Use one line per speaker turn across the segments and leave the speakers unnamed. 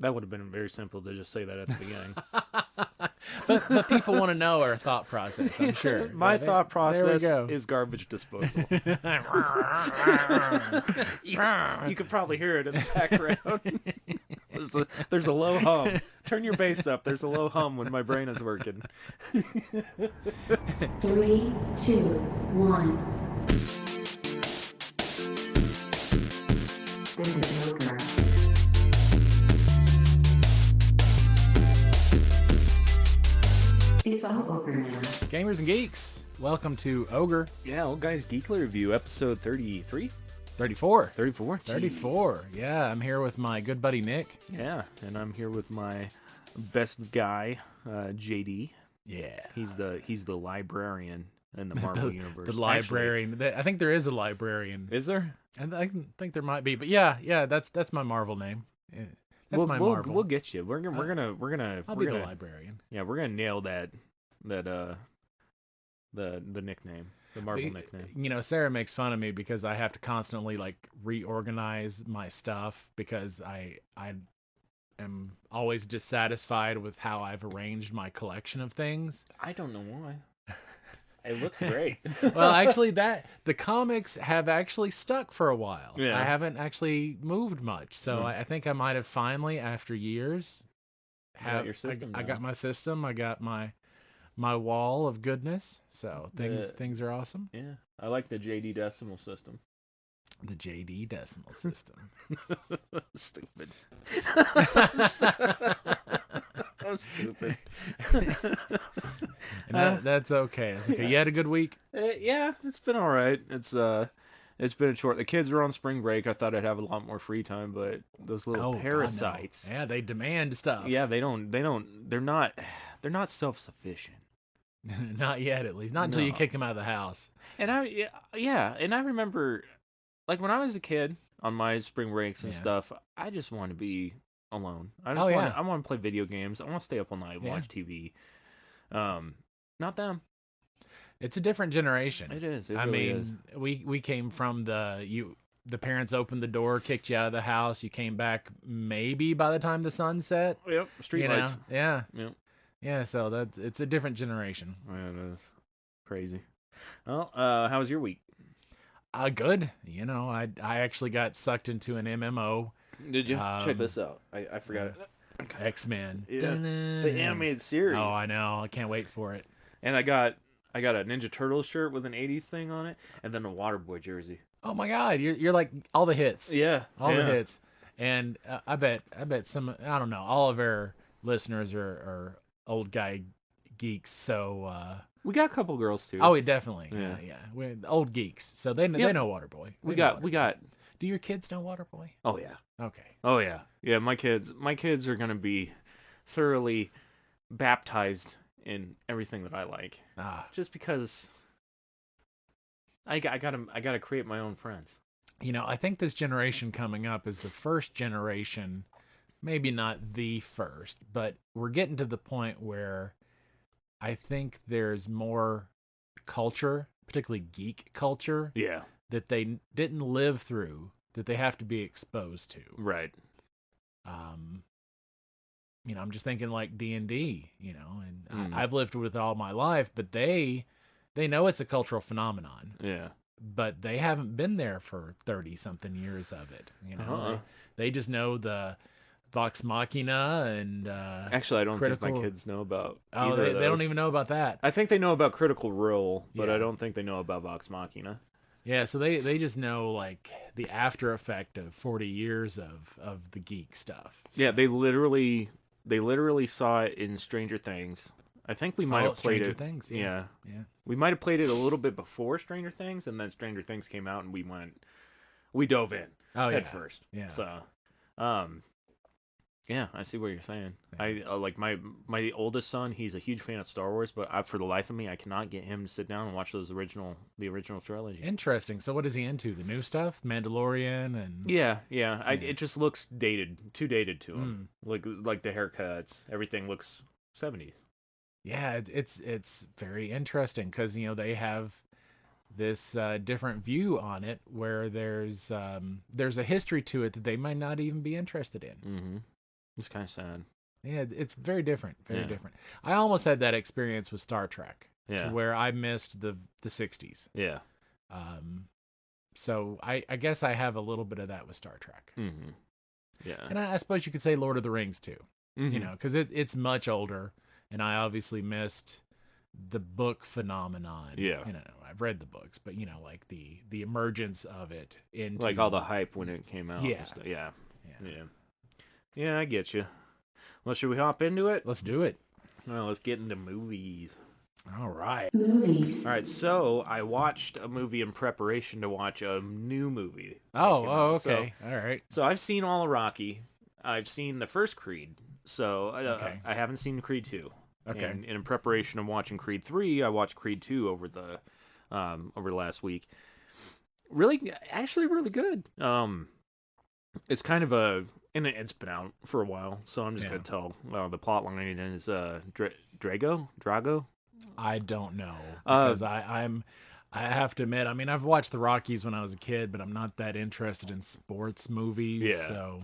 That would have been very simple to just say that at the beginning.
But people want to know our thought process, I'm sure.
My thought
There we
process
go.
is garbage disposal. You could probably hear it in the background. There's a low hum. Turn your bass up. There's a low hum when my brain is working.
3, 2, 1. This is Ogre. It's all Ogre now.
Gamers and geeks, welcome to Ogre
Yeah, Old Guys Geekly Review, episode 33?
34.
34?
34. Yeah, I'm here with my good buddy Nick.
Yeah, and I'm here with my best guy, JD.
Yeah.
He's the librarian in the Marvel universe.
The librarian.
Actually,
I think there is a librarian.
is there?
I think there might be, but yeah, that's my Marvel name. Yeah, that's my Marvel.
We'll get you. We're gonna
I'll
we're
be
gonna,
the librarian.
Yeah, we're gonna nail the nickname, the Marvel nickname.
You know, Sarah makes fun of me because I have to constantly like reorganize my stuff because I am always dissatisfied with how I've arranged my collection of things.
I don't know why. It looks great.
Well, actually, the comics have actually stuck for a while.
Yeah.
I haven't actually moved much, so I think I might have finally, after years,
Your system.
I got my system. I got my wall of goodness. So things are awesome.
Yeah, I like the JD decimal system.
The JD decimal system.
Stupid. I'm stupid.
And that's okay. That's okay. You had a good week?
Yeah, it's been all right. It's been short. The kids are on spring break. I thought I'd have a lot more free time, but those little
God, no.
parasites.
Yeah, they demand stuff.
Yeah, they're not self-sufficient.
Not yet, at least. Not until you
No.
kick them out of the house.
And I remember, like when I was a kid on my spring breaks and
Yeah.
stuff, I just want to be alone. I want to play video games. I want to stay up all night,
Yeah.
watch TV. Not them.
It's a different generation.
It is. It
I
really
mean, we came from the parents opened the door, kicked you out of the house. You came back maybe by the time the sun set.
is. Yep. Street
You
lights.
know? Yeah.
Yep.
Yeah, so it's a different generation.
Yeah, it is. Crazy. Well, how was your week?
Good. You know, I actually got sucked into an MMO.
Did you check
Um,
this out? I forgot it.
X-Men.
Yeah, the animated series.
Oh, I know. I can't wait for it.
And I got a Ninja Turtles shirt with an '80s thing on it, and then a Waterboy jersey.
Oh my God, you're like all the hits.
Yeah,
All the
yeah.
hits. And I bet some, I don't know, all of our listeners are old guy geeks. So
We got a couple girls too.
oh, definitely.
Yeah.
Yeah. We're old geeks. So they
Yep.
know Waterboy.
we
They know
got.
Waterboy. Do your kids know Waterboy?
Oh yeah.
Okay.
Oh yeah. Yeah. My kids are gonna be thoroughly baptized in everything that I like,
Ah,
just because I gotta create my own friends.
you know, I think this generation coming up is the first generation, maybe not the first, but we're getting to the point where I think there's more culture, particularly geek culture,
Yeah.
that they didn't live through, that they have to be exposed to.
Right.
You know, I'm just thinking like D&D, you know, and
Mm.
I've lived with it all my life, but they know it's a cultural phenomenon,
Yeah.
but they haven't been there for 30 something years of it. You know,
Uh-huh.
they just know the Vox Machina and
Actually, I don't think
Critical-
my kids know about.
oh,
either
they
of
don't
those.
even know about that.
I think they know about Critical Role, but
Yeah.
I don't think they know about Vox Machina.
Yeah, so they just know like the after effect of 40 years of the geek stuff.
Yeah, they literally saw it in Stranger Things. I think we might have played
Stranger
it.
Things.
Yeah.
Yeah.
We might have played it a little bit before Stranger Things, and then Stranger Things came out, and we dove in
Oh,
head
yeah.
first.
Yeah.
So, yeah, I see what you're saying.
Yeah.
I like my oldest son. He's a huge fan of Star Wars, but for the life of me, I cannot get him to sit down and watch the original trilogy.
Interesting. So what is he into? The new stuff? Mandalorian and
Yeah. It just looks dated, too dated to him.
Mm.
Like the haircuts, everything looks 70s.
Yeah, it's very interesting because you know they have this different view on it where there's a history to it that they might not even be interested in.
Mm-hmm. It's kind of sad.
Yeah, it's very different. Very
Yeah.
different. I almost had that experience with Star Trek, to
Yeah.
where I missed the 60s.
Yeah.
So I guess I have a little bit of that with Star Trek.
Mm-hmm. Yeah.
And I suppose you could say Lord of the Rings too.
Mm-hmm.
You know, because it's much older, and I obviously missed the book phenomenon.
Yeah.
You know, I've read the books, but you know, like the emergence of it into
Like all the hype when it came out.
Yeah.
And stuff. Yeah. Yeah. Yeah, I get you. Well, should we hop into it?
Let's do it.
Well, let's get into movies.
All right.
Movies.
All right, so I watched a movie in preparation to watch a new movie.
Oh,
that came out.
okay. All right.
So I've seen all of Rocky. I've seen the first Creed. So
Okay.
I haven't seen Creed 2.
Okay.
And in preparation of watching Creed 3, I watched Creed 2 over the last week. Actually really good. It's kind of and it's been out for a while, so I'm just going to tell the plot line is Drago?
I don't know, because I have to admit, I mean, I've watched the Rockies when I was a kid, but I'm not that interested in sports movies.
Yeah.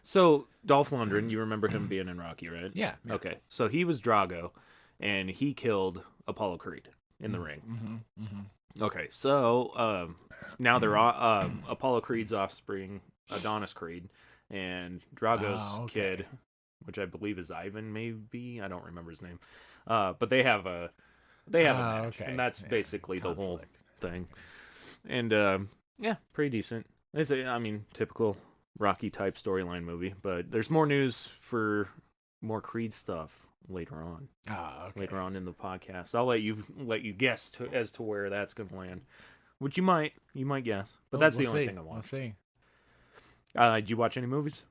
So Dolph Lundgren, you remember him being in Rocky, right?
Yeah.
Okay. So he was Drago, and he killed Apollo Creed in the ring.
Mm-hmm, mm-hmm.
Okay. So now they're Apollo Creed's offspring, Adonis Creed, and Drago's kid, which I believe is Ivan, maybe. I don't remember his name. But they have a match, and that's basically the whole thing. And pretty decent. It's typical Rocky type storyline movie, but there's more news for more Creed stuff later on. Later on in the podcast, I'll let you guess as to where that's gonna land, which you might guess, but that's the only thing I watched.
We'll see.
Did you watch any movies?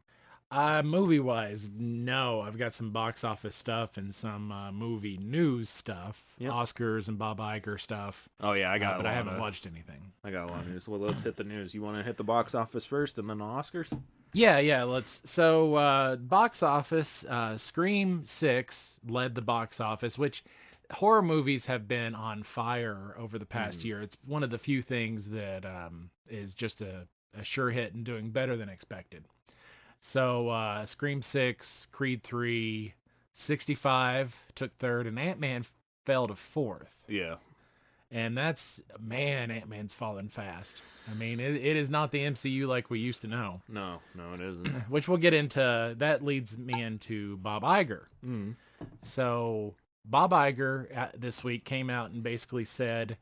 Movie wise, no. I've got some box office stuff and some movie news stuff, Oscars and Bob Iger stuff.
Oh yeah,
but I haven't watched anything.
I got a lot of news. Well, let's hit the news. You want to hit the box office first, and then the Oscars?
Yeah. Let's. So, box office. Scream 6 led the box office, which horror movies have been on fire over the past year. It's one of the few things that is just a sure hit and doing better than expected. So Scream 6, Creed 3, 65 took third, and Ant-Man fell to fourth.
Yeah.
And Ant-Man's falling fast. I mean, it is not the MCU like we used to know.
No, it isn't.
Which we'll get into. That leads me into Bob Iger.
Mm.
So Bob Iger this week came out and basically said,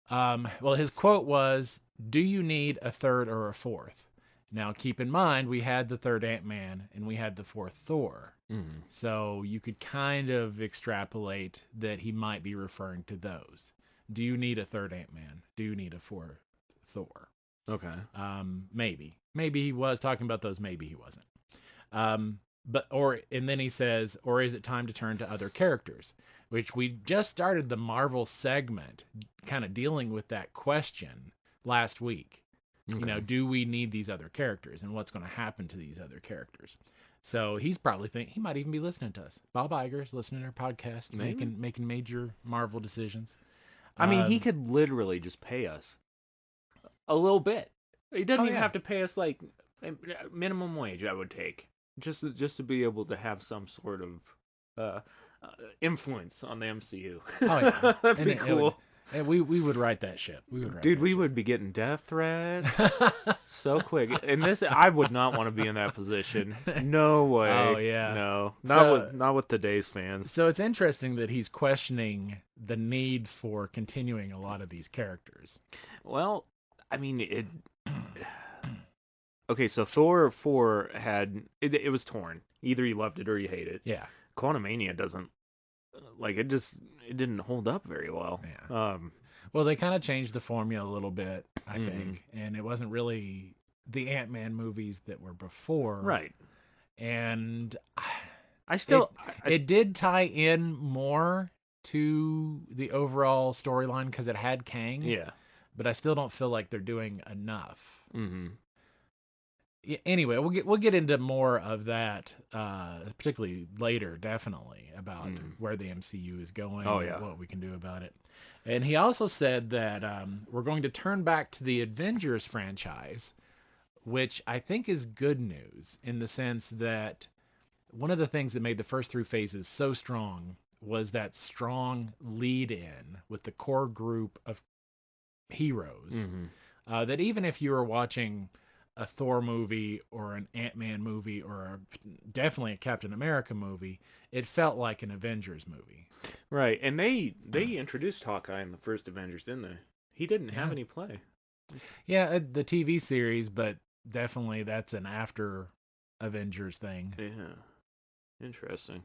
his quote was, "Do you need a third or a fourth?" Now, keep in mind, we had the third Ant-Man and we had the fourth Thor.
Mm.
So you could kind of extrapolate that he might be referring to those. Do you need a third Ant-Man? Do you need a fourth Thor?
Okay.
Maybe. Maybe he was talking about those. Maybe he wasn't. And then he says, or is it time to turn to other characters? Which we just started the Marvel segment kind of dealing with that question last week. Okay. You know, do we need these other characters, and what's going to happen to these other characters? So he's probably he might even be listening to us. Bob Iger's listening to our podcast, making major Marvel decisions.
I mean, he could literally just pay us a little bit. He doesn't even have to pay us like minimum wage. I would take just to be able to have some sort of influence on the MCU. Oh yeah, that'd be cool.
We would write that ship.
We would be getting death threats so quick. And I would not want to be in that position. No way.
Oh yeah.
No. Not with today's fans.
So it's interesting that he's questioning the need for continuing a lot of these characters.
Well, I mean, okay, so Thor 4 it was torn. Either you loved it or you hate it.
Yeah.
Quantumania doesn't it didn't hold up very well.
Yeah. Well, they kind of changed the formula a little bit, I think, and it wasn't really the Ant-Man movies that were before.
Right.
And
it
did tie in more to the overall storyline because it had Kang.
Yeah.
But I still don't feel like they're doing enough.
Mm-hmm.
Anyway, we'll get into more of that, particularly later, definitely, about where the MCU is going and what we can do about it. And he also said that we're going to turn back to the Avengers franchise, which I think is good news in the sense that one of the things that made the first 3 phases so strong was that strong lead in with the core group of heroes. That even if you were watching a Thor movie or an Ant-Man movie or definitely a Captain America movie, it felt like an Avengers movie.
Right, and they introduced Hawkeye in the first Avengers, didn't they? He didn't have any play.
Yeah, the TV series, but definitely that's an after Avengers thing.
Yeah, interesting.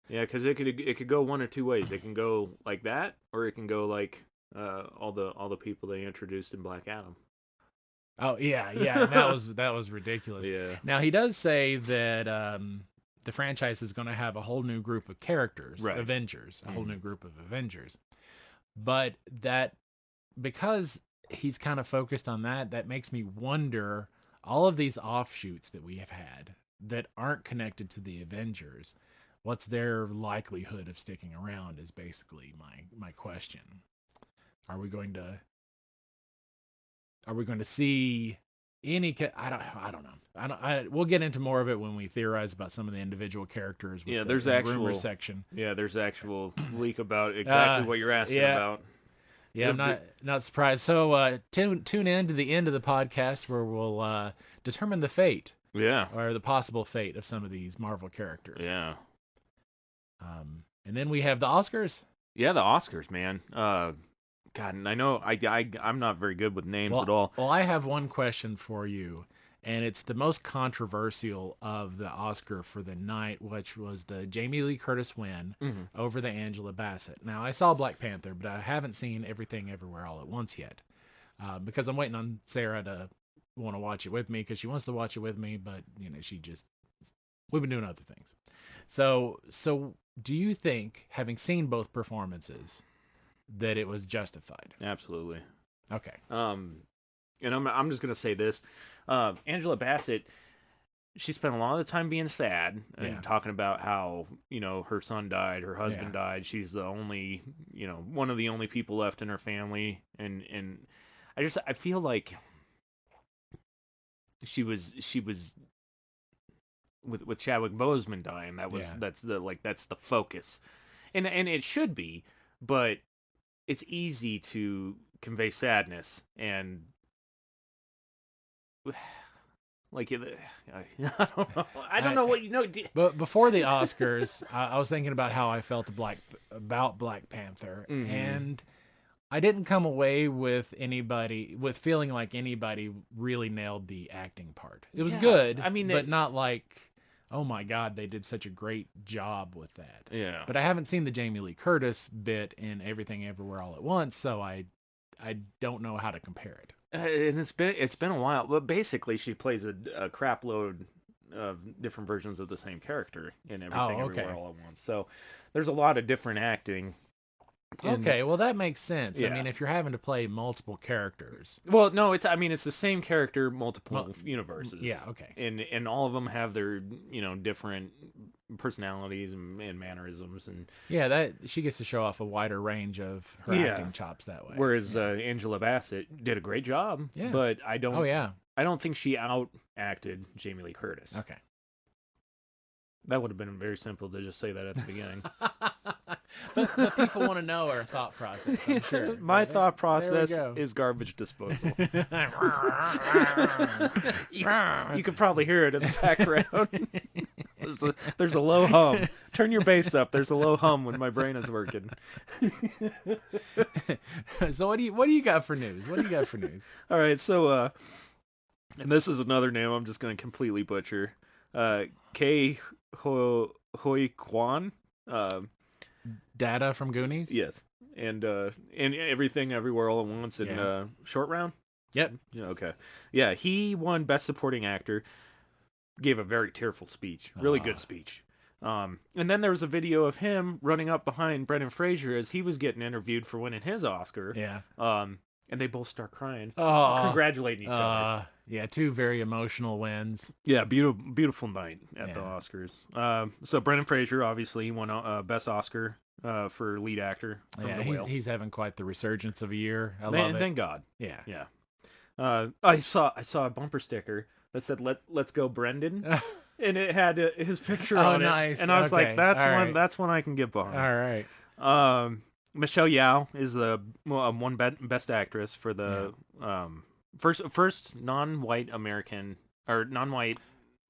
Yeah, because it could go one or two ways. It can go like that, or it can go like all the people they introduced in Black Adam.
Oh yeah, and that was ridiculous.
Yeah.
Now he does say that the franchise is going to have a whole new group of characters,
right.
Avengers, a whole new group of Avengers. But that because he's kind of focused on that makes me wonder all of these offshoots that we have had that aren't connected to the Avengers. What's their likelihood of sticking around is basically my question. Are we going to see any? I don't know. We'll get into more of it when we theorize about some of the individual characters. With
there's
the
actual
rumor section.
Yeah, there's actual leak about exactly what you're asking about.
Yeah, I'm not surprised. So tune in to the end of the podcast where we'll determine the fate.
Yeah.
Or the possible fate of some of these Marvel characters.
Yeah.
And then we have the Oscars.
Yeah, the Oscars, man. God, and I know I'm not very good with names at all.
Well, I have one question for you, and it's the most controversial of the Oscar for the night, which was the Jamie Lee Curtis win over the Angela Bassett. Now, I saw Black Panther, but I haven't seen Everything Everywhere All at Once yet, because I'm waiting on Sarah to want to watch it with me, because she wants to watch it with me, but we've been doing other things. So do you think, having seen both performances, that it was justified?
Absolutely.
Okay.
And I'm just gonna say this: Angela Bassett, she spent a lot of the time being sad and talking about how her son died, her husband died. She's the only one of the only people left in her family, and I feel like she was with Chadwick Boseman dying. That's the focus, and it should be, but it's easy to convey sadness and I don't know what
But before the Oscars, I was thinking about how I felt about Black Panther, and I didn't come away with feeling like anybody really nailed the acting part. It was good, but not like, oh my God, they did such a great job with that.
Yeah.
But I haven't seen the Jamie Lee Curtis bit in Everything Everywhere All at Once, so I don't know how to compare it.
And it's been a while, but basically she plays a crap load of different versions of the same character in Everything Everywhere All at Once. So there's a lot of different acting.
Okay, well that makes sense. Yeah. I mean, if you're having to play multiple characters.
Well, no, it's the same character, multiple universes.
Yeah, okay.
And all of them have their different personalities and mannerisms and
that she gets to show off a wider range of her acting chops that way.
Whereas Angela Bassett did a great job. Yeah. But I don't think she out acted Jamie Lee Curtis.
Okay.
That would have been very simple to just say that at the beginning.
but people want to know our thought process, I'm sure.
My thought process is garbage disposal. you could probably hear it in the background. There's a low hum. Turn your bass up. There's a low hum when my brain is working.
So what do you got for news?
All right, so and this is another name I'm just going to completely butcher. Kahhori quan.
Data from Goonies?
Yes. And Everything Everywhere All at Once in Short Round?
Yep.
Yeah, okay. Yeah, he won Best Supporting Actor. Gave a very tearful speech. Really good speech. And then there was a video of him running up behind Brendan Fraser as he was getting interviewed for winning his Oscar.
Yeah.
And they both start crying.
Congratulating
each other.
Yeah, 2 very emotional wins.
Yeah, beautiful night at the Oscars. So Brendan Fraser, obviously, won Best Oscar for lead actor.
He's having quite the resurgence of a year. I love it.
Thank God.
Yeah.
I saw a bumper sticker that said "Let's go, Brendan." and it had his picture
Oh,
on
nice.
it, and I was
Okay.
like, "That's
All
one.
right.
That's one I can get behind."
All right.
Michelle Yeoh is the best actress for the first non-white American or non-white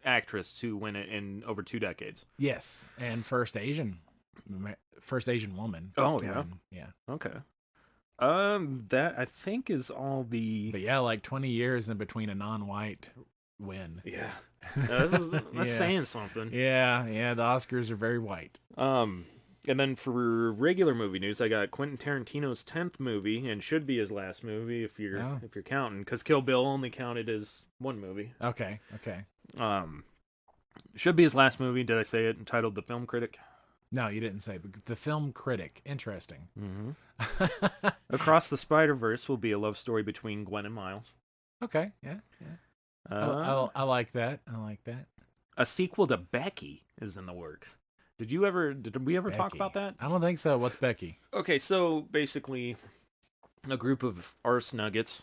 actress to win it in over 2 decades.
Yes, and first Asian woman.
Oh,
to
yeah?
win. Yeah.
Okay. That I think is all the.
But yeah, like 20 years in between a non-white win.
Yeah. That's
Yeah.
saying something.
Yeah, the Oscars are very white.
And then for regular movie news, I got Quentin Tarantino's 10th movie, and should be his last movie if you're counting, because Kill Bill only counted as one movie.
Okay.
Should be his last movie. Did I say it? Entitled The Film Critic.
No, you didn't say. But the Film Critic. Interesting.
Mm-hmm. Across the Spider-Verse will be a love story between Gwen and Miles.
Okay. Yeah. I like that.
A sequel to Becky is in the works. Did we ever
Becky.
talk about that?
I don't think so. What's Becky?
Okay, so basically, a group of arse nuggets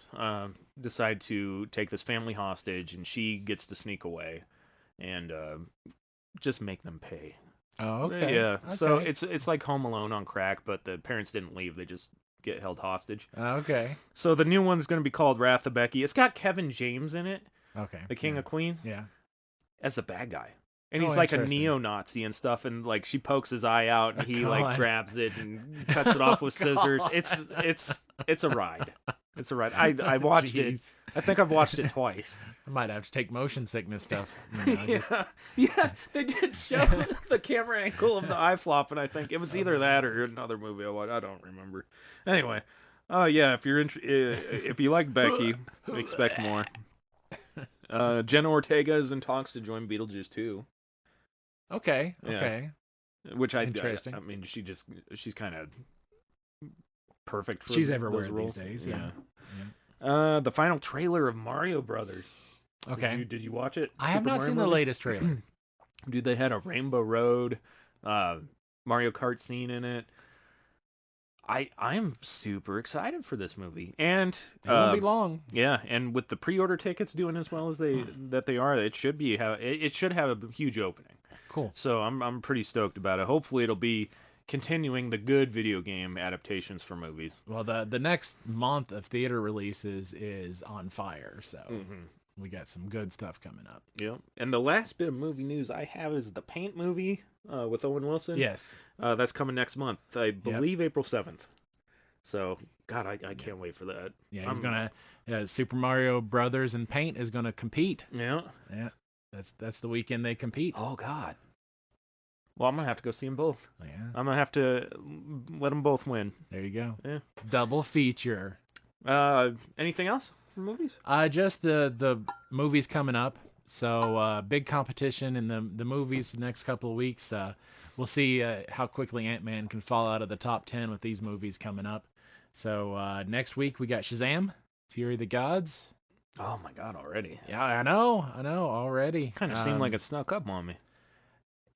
decide to take this family hostage, and she gets to sneak away, and just make them pay.
Oh, okay.
Yeah.
Okay.
So it's like Home Alone on crack, but the parents didn't leave; they just get held hostage.
Okay.
So the new one's going to be called Wrath of Becky. It's got Kevin James in it,
Okay.
the King of Queens,
Yeah.
as the bad guy. And
Oh,
he's like a
interesting.
neo-Nazi and stuff, and like she pokes his eye out, and he like
God.
grabs it and cuts it off with scissors. It's a ride. It's a ride. I watched it.
Jeez.
I think I've watched it twice.
I might have to take motion sickness stuff.
Yeah, they did show the camera angle of the eye flop, and I think it was either that or another movie I watched. I don't remember. Anyway, yeah, if you're if you like Becky, expect more. Jenna Ortega is in talks to join Beetlejuice 2.
Okay.
Yeah.
Okay.
Which
Interesting.
I mean, she's kind of perfect for
She's
those
everywhere
roles.
these days. Yeah.
The final trailer of Mario Brothers.
Okay.
Did you watch it?
I have
Super
not
Mario
seen the
movie?
latest trailer.
Dude, they had a Rainbow Road, Mario Kart scene in it. I'm super excited for this movie, and
It won't be long.
yeah, and with the pre-order tickets doing as well as they are, it should have a huge opening.
Cool.
So I'm pretty stoked about it. Hopefully, it'll be continuing the good video game adaptations for movies.
Well, the next month of theater releases is on fire, so we got some good stuff coming up.
Yeah. And the last bit of movie news I have is the Paint movie with Owen Wilson.
Yes.
That's coming next month. I believe April 7th. So, God, I can't wait for that.
Yeah, he's gonna Super Mario Brothers and Paint is gonna compete.
Yeah.
Yeah, that's the weekend they compete.
Oh, God. Well, I'm going to have to go see them both.
Yeah.
I'm going to have to let them both win.
There you go.
Yeah.
Double feature.
Anything else for movies?
Just the movies coming up. So big competition in the movies the next couple of weeks. We'll see how quickly Ant-Man can fall out of the top 10 with these movies coming up. So next week we got Shazam, Fury of the Gods.
Oh, my God, already.
Yeah, I know, already.
Kind of seemed like it snuck up on me.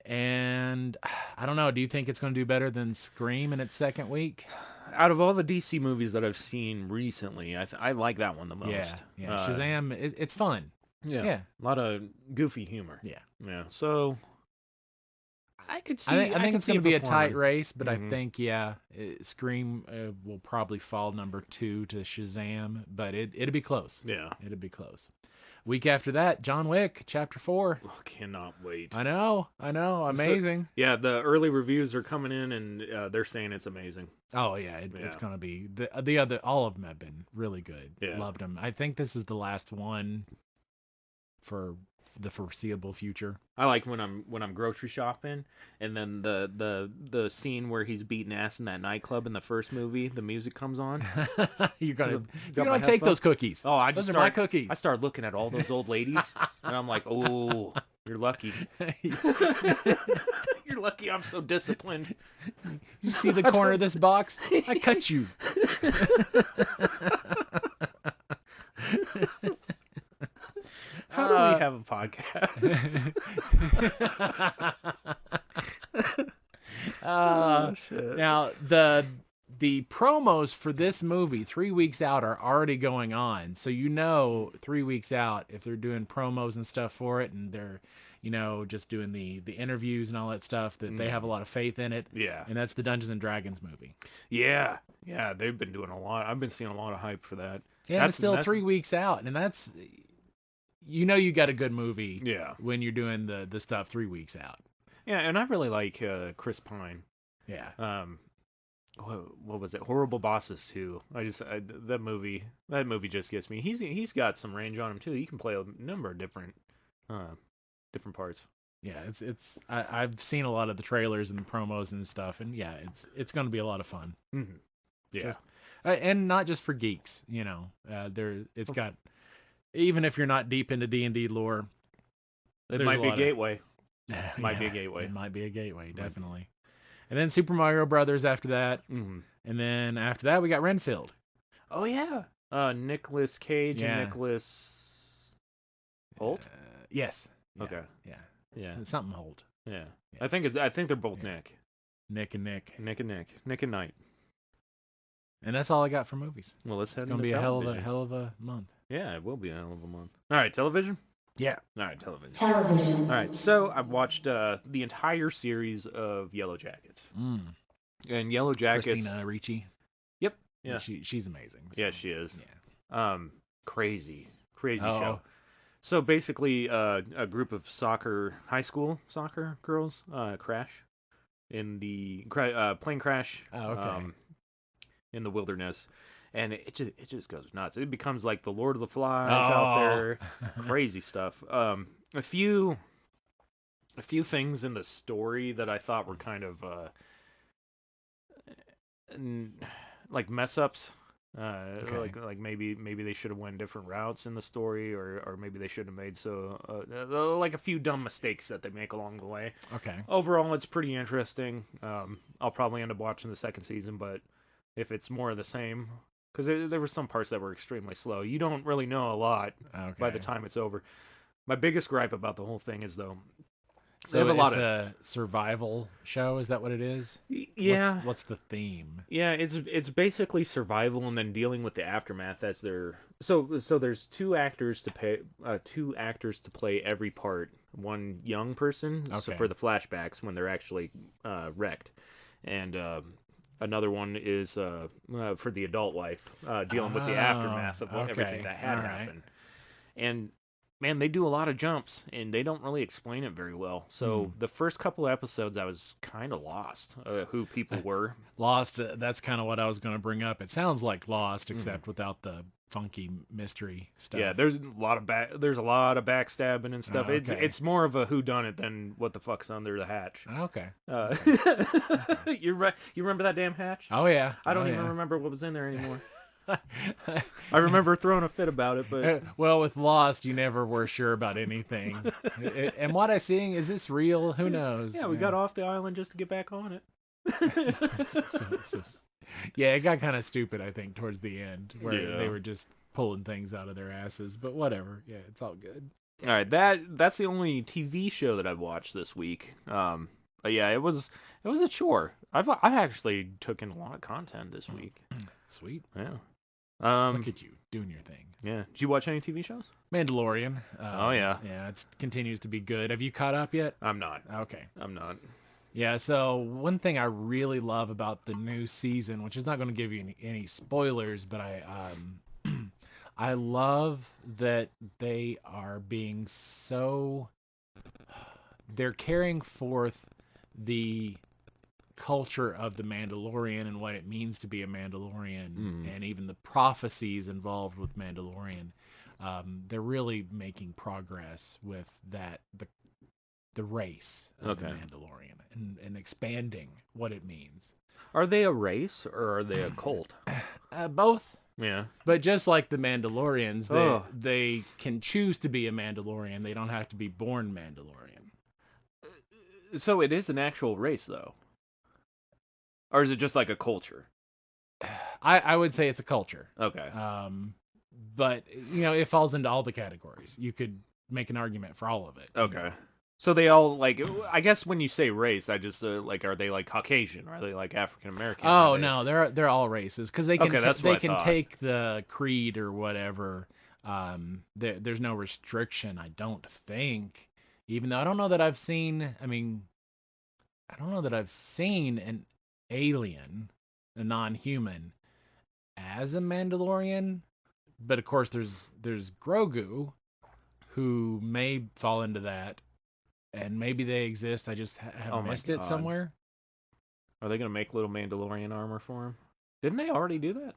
And I don't know, do you think it's going to do better than Scream in its second week?
Out of all the DC movies that I've seen recently, I like that one the most.
Yeah. Shazam, it's fun.
Yeah. A lot of goofy humor. Yeah. So I could see.
I think it's going to be a tight
performing.
race, but I think Scream will probably fall number 2 to Shazam, but it'll be close.
Yeah.
It'll be close. Week after that, John Wick Chapter 4.
Oh, cannot wait.
I know, amazing.
So, yeah, the early reviews are coming in, and they're saying it's amazing.
Oh yeah, it's gonna be the other. All of them have been really good.
Yeah.
Loved them. I think this is the last one for the foreseeable future.
I like when I'm grocery shopping, and then the scene where he's beating ass in that nightclub in the first movie, the music comes on.
you're
my
gonna take those cookies.
Oh,
those are my cookies.
I start looking at all those old ladies, and I'm like, oh, you're lucky. You're lucky I'm so disciplined.
You see the corner of this box? I cut you.
How do we have a podcast? Shit.
Now the promos for this movie 3 weeks out are already going on, so 3 weeks out if they're doing promos and stuff for it, and they're just doing the interviews and all that stuff, that they have a lot of faith in it.
Yeah.
And that's the Dungeons and Dragons movie.
Yeah. Yeah, they've been doing a lot. I've been seeing a lot of hype for that.
Yeah, and it's still 3 weeks out, and that's you got a good movie when you're doing the stuff 3 weeks out.
Yeah, and I really like Chris Pine.
Yeah.
What was it? Horrible Bosses 2. That movie just gets me. He's got some range on him too. He can play a number of different parts.
Yeah, I've seen a lot of the trailers and the promos and stuff, and yeah, it's going to be a lot of fun.
Mm-hmm. Yeah.
And not just for geeks, it's got, even if you're not deep into D&D lore,
it might be a gateway.
It
might be a gateway.
It might be a gateway, definitely. And then Super Mario Brothers after that.
Mm-hmm.
And then after that, we got Renfield.
Oh, yeah. Nicolas Cage and Nicholas Holt?
Yes. Yeah.
Okay.
Yeah. Something Holt.
Yeah. I think they're both Nick.
Nick and Nick.
Nick and Knight.
And that's all I got for movies.
Well, let's head
into television. It's going to be a hell of a month.
Yeah, it will be a hell of a month. All right, television?
Yeah.
All right, television.
Television.
All right, so I've watched the entire series of Yellowjackets. And Yellowjackets...
Christina Ricci.
Yep. Yeah.
She's amazing. So.
Yeah, she is.
Yeah.
Crazy show. So basically, a group of high school soccer girls crash in the plane crash.
Oh, okay.
In the wilderness, and it just goes nuts. It becomes like the Lord of the Flies out there, crazy stuff. A few things in the story that I thought were kind of like mess ups. Like maybe they should have went different routes in the story, or maybe they should have made like a few dumb mistakes that they make along the way.
Okay.
Overall, it's pretty interesting. I'll probably end up watching the second season, but if it's more of the same, because there were some parts that were extremely slow. You don't really know a lot by the time it's over. My biggest gripe about the whole thing is, though,
so it's a survival show. Is that what it is?
Yeah.
What's the theme?
Yeah, it's basically survival and then dealing with the aftermath as they're so there's two actors to play every part. One young person, so for the flashbacks when they're actually wrecked, and another one is for the adult life, dealing with the aftermath of everything that had happened. And man, they do a lot of jumps, and they don't really explain it very well. So the first couple of episodes, I was kind of lost who people were.
Lost, that's kind of what I was going to bring up. It sounds like Lost, except without the funky mystery stuff.
Yeah, there's a lot of backstabbing and stuff. It's more of a whodunit than what the fuck's under the hatch.
Okay.
You remember that damn hatch?
Oh yeah.
I don't even remember what was in there anymore. I remember throwing a fit about it, but
well, with Lost, you never were sure about anything. And what I seeing, is this real? Who knows?
Yeah, we got off the island just to get back on it.
Yeah, it got kind of stupid, I think, towards the end, where they were just pulling things out of their asses. But whatever. Yeah, it's all good.
All right, that's the only TV show that I've watched this week. But yeah, it was a chore. I actually took in a lot of content this week.
Sweet.
Yeah.
Look at you doing your thing.
Yeah. Did you watch any TV shows?
Mandalorian.
Oh yeah.
Yeah, it continues to be good. Have you caught up yet?
I'm not.
Okay.
I'm not.
Yeah, so one thing I really love about the new season, which is not going to give you any spoilers, but I love that they are being they're carrying forth the culture of the Mandalorian and what it means to be a Mandalorian, and even the prophecies involved with Mandalorian. They're really making progress with that, the race of the Mandalorian, and expanding what it means.
Are they a race or are they a cult?
Both.
Yeah.
But just like the Mandalorians, they can choose to be a Mandalorian. They don't have to be born Mandalorian.
So it is an actual race, though? Or is it just like a culture?
I would say it's a culture.
Okay.
But, it falls into all the categories. You could make an argument for all of it.
Okay. So they all, I guess when you say race, I just, are they, Caucasian? Are they, African American?
Oh, no, they're all races. Because they can, take the creed or whatever. There's no restriction, I don't think. Even though I don't know that I've seen. I mean, I don't know that I've seen an alien, a non-human, as a Mandalorian. But of course, there's Grogu, who may fall into that, and maybe they exist. I just have missed it somewhere.
Are they going to make little Mandalorian armor for him? Didn't they already do that?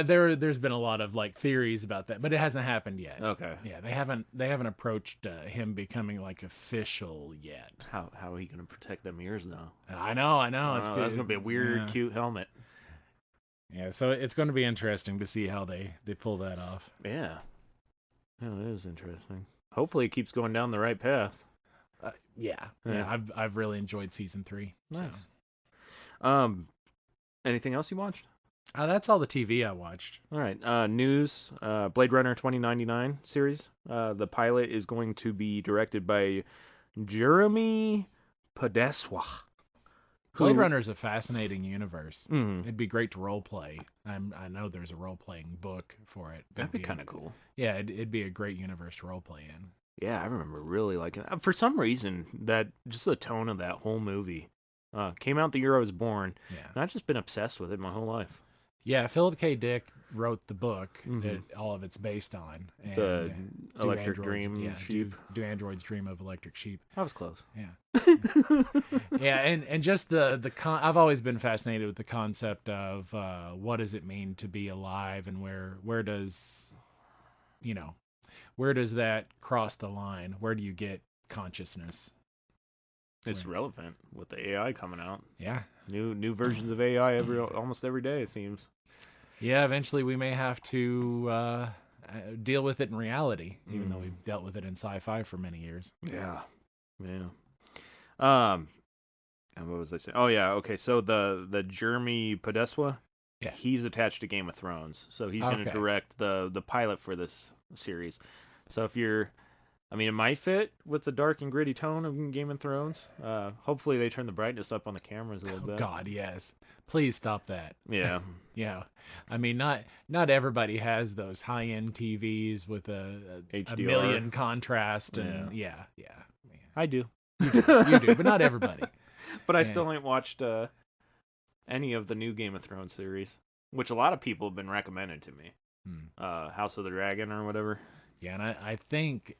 There's been a lot of like theories about that, but it hasn't happened yet.
Okay.
Yeah, they haven't approached him becoming like official yet.
How are you going to protect them ears though?
I know. It's
That's going to be a weird, cute helmet.
Yeah, so it's going to be interesting to see how they pull that off.
Yeah. Yeah, it is interesting. Hopefully, it keeps going down the right path.
Yeah. I've really enjoyed season 3.
Nice.
So.
Anything else you watched?
That's all the TV I watched.
All right. News. Blade Runner 2099 series. The pilot is going to be directed by Jeremy Podeswa.
Blade Runner is a fascinating universe.
Mm.
It'd be great to role play. I know there's a role playing book for it.
That'd be kind of cool.
Yeah, it'd be a great universe to role play in.
Yeah, I remember really liking it. For some reason, that just the tone of that whole movie came out the year I was born.
Yeah,
and I've just been obsessed with it my whole life.
Yeah, Philip K. Dick wrote the book that all of it's based on. And
the Electric Dream Sheep.
Do androids dream of electric sheep?
I was close.
Yeah. Yeah, and just I've always been fascinated with the concept of what does it mean to be alive, and where does that cross the line? Where do you get consciousness?
It's relevant with the AI coming out.
Yeah.
New versions of AI almost every day, it seems.
Yeah, eventually we may have to deal with it in reality, even though we've dealt with it in sci-fi for many years.
Yeah. And what was I saying? Oh yeah, okay. So the Jeremy Podeswa, he's attached to Game of Thrones, so he's going to direct the pilot for this series. So if you're, it might fit with the dark and gritty tone of Game of Thrones. Hopefully they turn the brightness up on the cameras a little bit.
God, yes. Please stop that.
Yeah.
Yeah. Not everybody has those high-end TVs with a million contrast. And yeah.
I do.
You do, but not everybody.
But I still ain't watched any of the new Game of Thrones series, which a lot of people have been recommended to me. House of the Dragon or whatever.
Yeah, and I think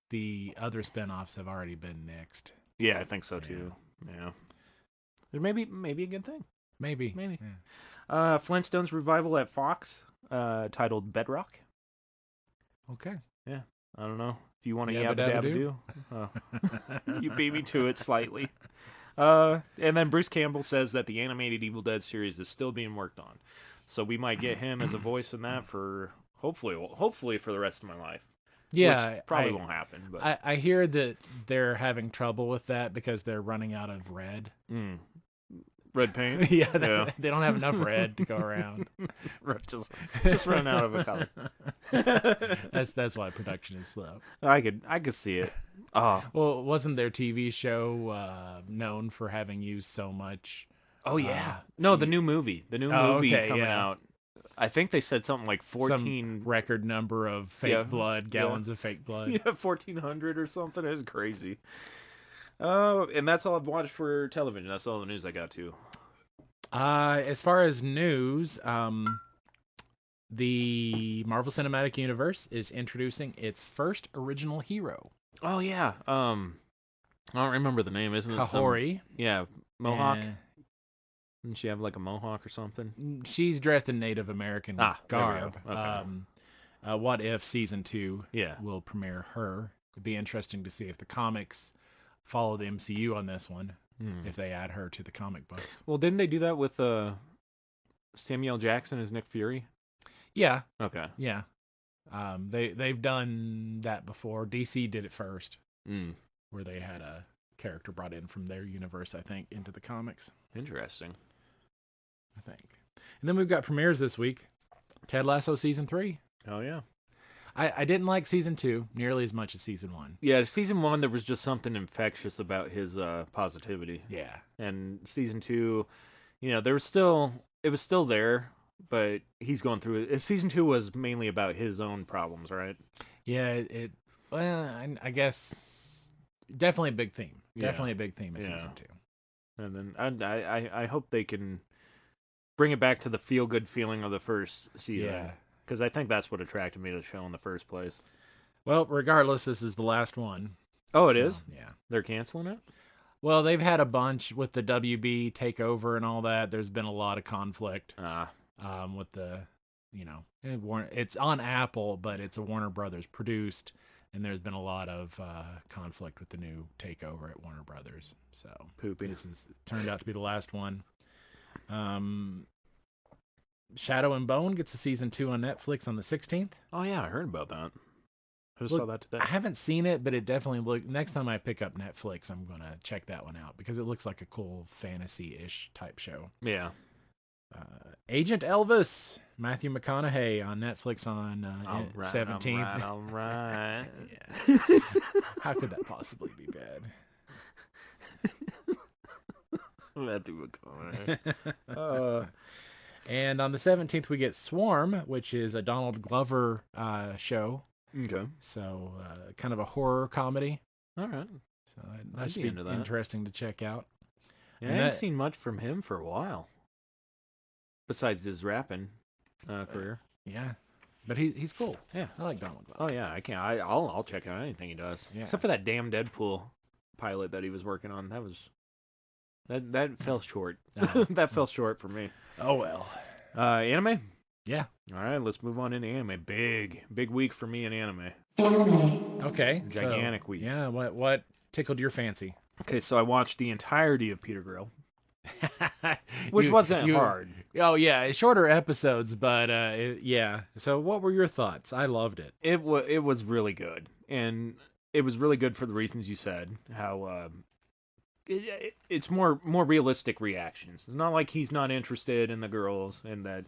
the other spinoffs have already been nixed.
Yeah, I think so too. Yeah. Maybe a good thing.
Maybe.
Yeah. Flintstones revival at Fox, titled Bedrock.
Okay.
Yeah. I don't know if you want to yabba dabba do. You beat me to it slightly. And then Bruce Campbell says that the animated Evil Dead series is still being worked on, so we might get him as a voice in that for hopefully for the rest of my life.
Yeah,
which probably won't happen. But
I hear that they're having trouble with that because they're running out of red.
Red paint.
They don't have enough red to go around.
just run out of a color.
That's why production is slow.
I could see it. Oh,
well, wasn't their TV show known for having used so much?
Oh yeah. No, the new movie. The new movie coming out. I think they said something like 14
some record number of fake blood, gallons of fake blood.
Yeah, 1,400 or something. It's crazy. And that's all I've watched for television. That's all the news I got too.
As far as news, the Marvel Cinematic Universe is introducing its first original hero.
Oh yeah. I don't remember the name. Isn't it
Kahhori?
Yeah, Mohawk. Didn't she have like a mohawk or something?
She's dressed in Native American garb.
Okay.
What if season 2
Yeah.
will premiere her? It'd be interesting to see if the comics follow the MCU on this one, if they add her to the comic books.
Well, didn't they do that with Samuel Jackson as Nick Fury?
Yeah.
Okay.
Yeah. They've done that before. DC did it first, where they had a character brought in from their universe, I think, into the comics.
Interesting.
I think. And then we've got premieres this week. Ted Lasso season 3.
Oh yeah.
I didn't like season 2 nearly as much as season 1.
Yeah, season 1 there was just something infectious about his positivity.
Yeah.
And season 2, it was still there, but he's going through it. Season 2 was mainly about his own problems, right?
Yeah, well, I guess definitely a big theme.
Yeah.
Definitely a big theme of
Yeah.
season 2.
And then I hope they can bring it back to the feel good feeling of the first season.
Yeah.
Because I think that's what attracted me to the show in the first place.
Well, regardless, this is the last one.
Oh, it is?
Yeah.
They're canceling it?
Well, they've had a bunch with the WB takeover and all that. There's been a lot of conflict with the, it's on Apple, but it's a Warner Brothers produced, and there's been a lot of conflict with the new takeover at Warner Brothers. So
Poopy.
This has turned out to be the last one. Shadow and Bone gets a season 2 on Netflix on the 16th.
Oh, yeah, I heard about that. I just
Look,
saw that today.
I haven't seen it, but it definitely look. Next time I pick up Netflix, I'm gonna check that one out because it looks like a cool fantasy-ish type show.
Yeah.
Agent Elvis, Matthew McConaughey on Netflix on 17th.
All right.
Yeah. How could that possibly be bad?
Matthew McConaughey.
And on the 17th, we get Swarm, which is a Donald Glover show.
Okay.
So kind of a horror comedy.
All right.
So that should be interesting to check out.
Yeah, I haven't seen much from him for a while. Besides his rapping career.
Yeah. But he's cool.
Yeah.
I like Donald Glover.
Oh, yeah. I'll check out anything he does.
Yeah.
Except for that damn Deadpool pilot that he was working on. That fell short.
Oh.
That fell short for me.
Oh, well.
Anime?
Yeah.
All right, let's move on into anime. Big week for me in anime.
Anime.
Okay.
Gigantic week.
Yeah, what tickled your fancy?
Okay, so I watched the entirety of Peter Grill. Which wasn't hard.
Oh, yeah, shorter episodes, but yeah. So what were your thoughts? I loved it.
It was really good. And it was really good for the reasons you said. How it's more realistic reactions. It's not like he's not interested in the girls and that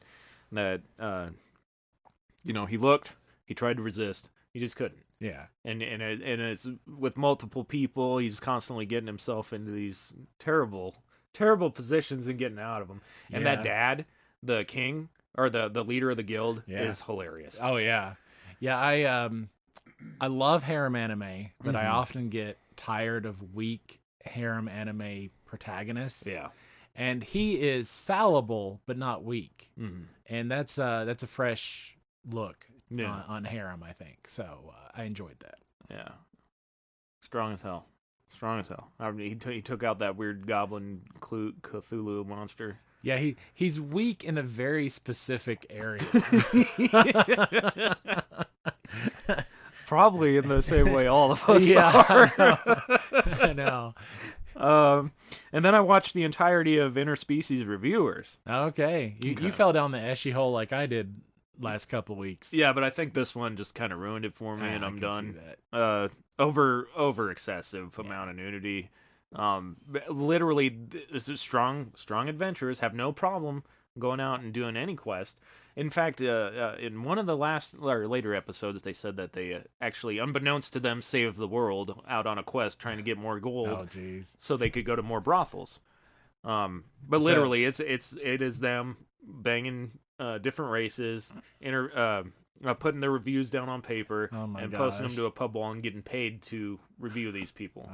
he looked, he tried to resist, he just couldn't.
Yeah.
And it's with multiple people, he's constantly getting himself into these terrible positions and getting out of them. And that dad, the king or the leader of the guild, is hilarious.
Oh yeah. Yeah, I love harem anime, but I often get tired of weak harem anime protagonists.
Yeah.
And he is fallible but not weak.
Mm-hmm.
And that's a fresh look on harem, I think. So I enjoyed that.
Yeah. Strong as hell. I mean, he took out that weird goblin Cthulhu monster.
Yeah, he's weak in a very specific area.
Probably in the same way all of us are.
I know.
And then I watched the entirety of Interspecies Reviewers.
Okay. You fell down the Eshy hole like I did last couple weeks.
Yeah, but I think this one just kind of ruined it for me, and I'm done.
See that.
Over excessive amount of nudity. Literally, this is strong adventurers have no problem going out and doing any quest. In fact, in one of the later episodes, they said that they actually, unbeknownst to them, saved the world out on a quest trying to get more gold.
Oh, jeez.
So they could go to more brothels. But literally, it is them banging different races, putting their reviews down on paper, posting them to a pub wall and getting paid to review these people,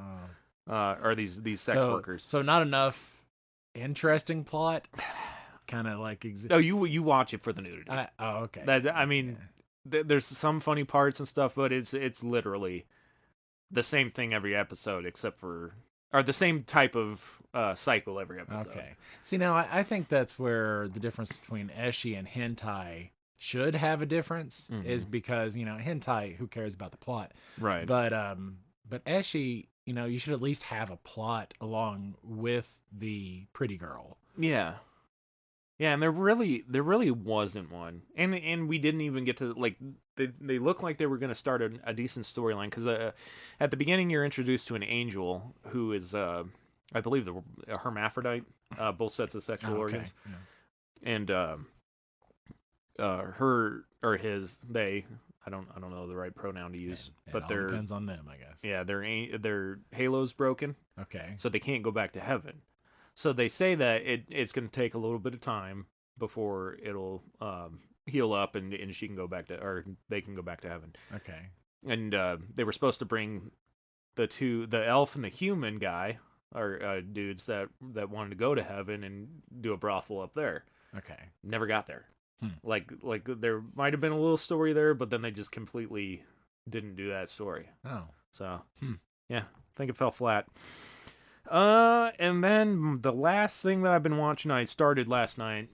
or these sex workers.
So not enough interesting plot. Kind of like
you watch it for the nudity.
Okay.
There's some funny parts and stuff, but it's literally the same thing every episode, or the same type of cycle every episode.
Okay. See, now I think that's where the difference between ecchi and hentai should have a difference, is because hentai, who cares about the plot,
right?
But ecchi, you should at least have a plot along with the pretty girl.
Yeah. Yeah, and there really wasn't one, and we didn't even get to they looked like they were going to start a decent storyline, because at the beginning you're introduced to an angel who is I believe a hermaphrodite, both sets of sexual organs, and her or his, they, I don't know the right pronoun to use, but
it all depends on them, I guess.
Yeah, their halo's broken,
okay,
so they can't go back to heaven. So they say that it's going to take a little bit of time before it'll heal up and she can go back to, or they can go back to heaven.
Okay.
And they were supposed to bring the elf and the human guy are dudes that wanted to go to heaven and do a brothel up there.
Okay.
Never got there. Like there might have been a little story there, but then they just completely didn't do that story.
Oh.
So yeah, I think it fell flat. And then the last thing that I've been watching, I started last night,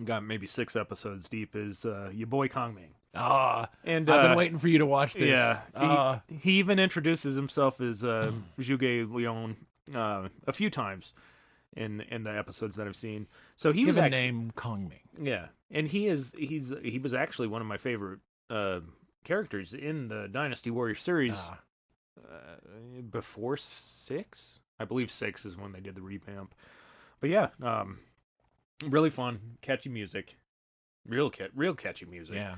got maybe 6 episodes deep, is your boy Kong Ming.
And I've been waiting for you to watch this.
Yeah, he even introduces himself as Zhuge Liang a few times in the episodes that I've seen. So he
Give
was
a name Kong Ming.
Yeah, and he was actually one of my favorite characters in the Dynasty Warrior series before 6. I believe 6 is when they did the revamp. But yeah, really fun, catchy music, real catchy music.
Yeah.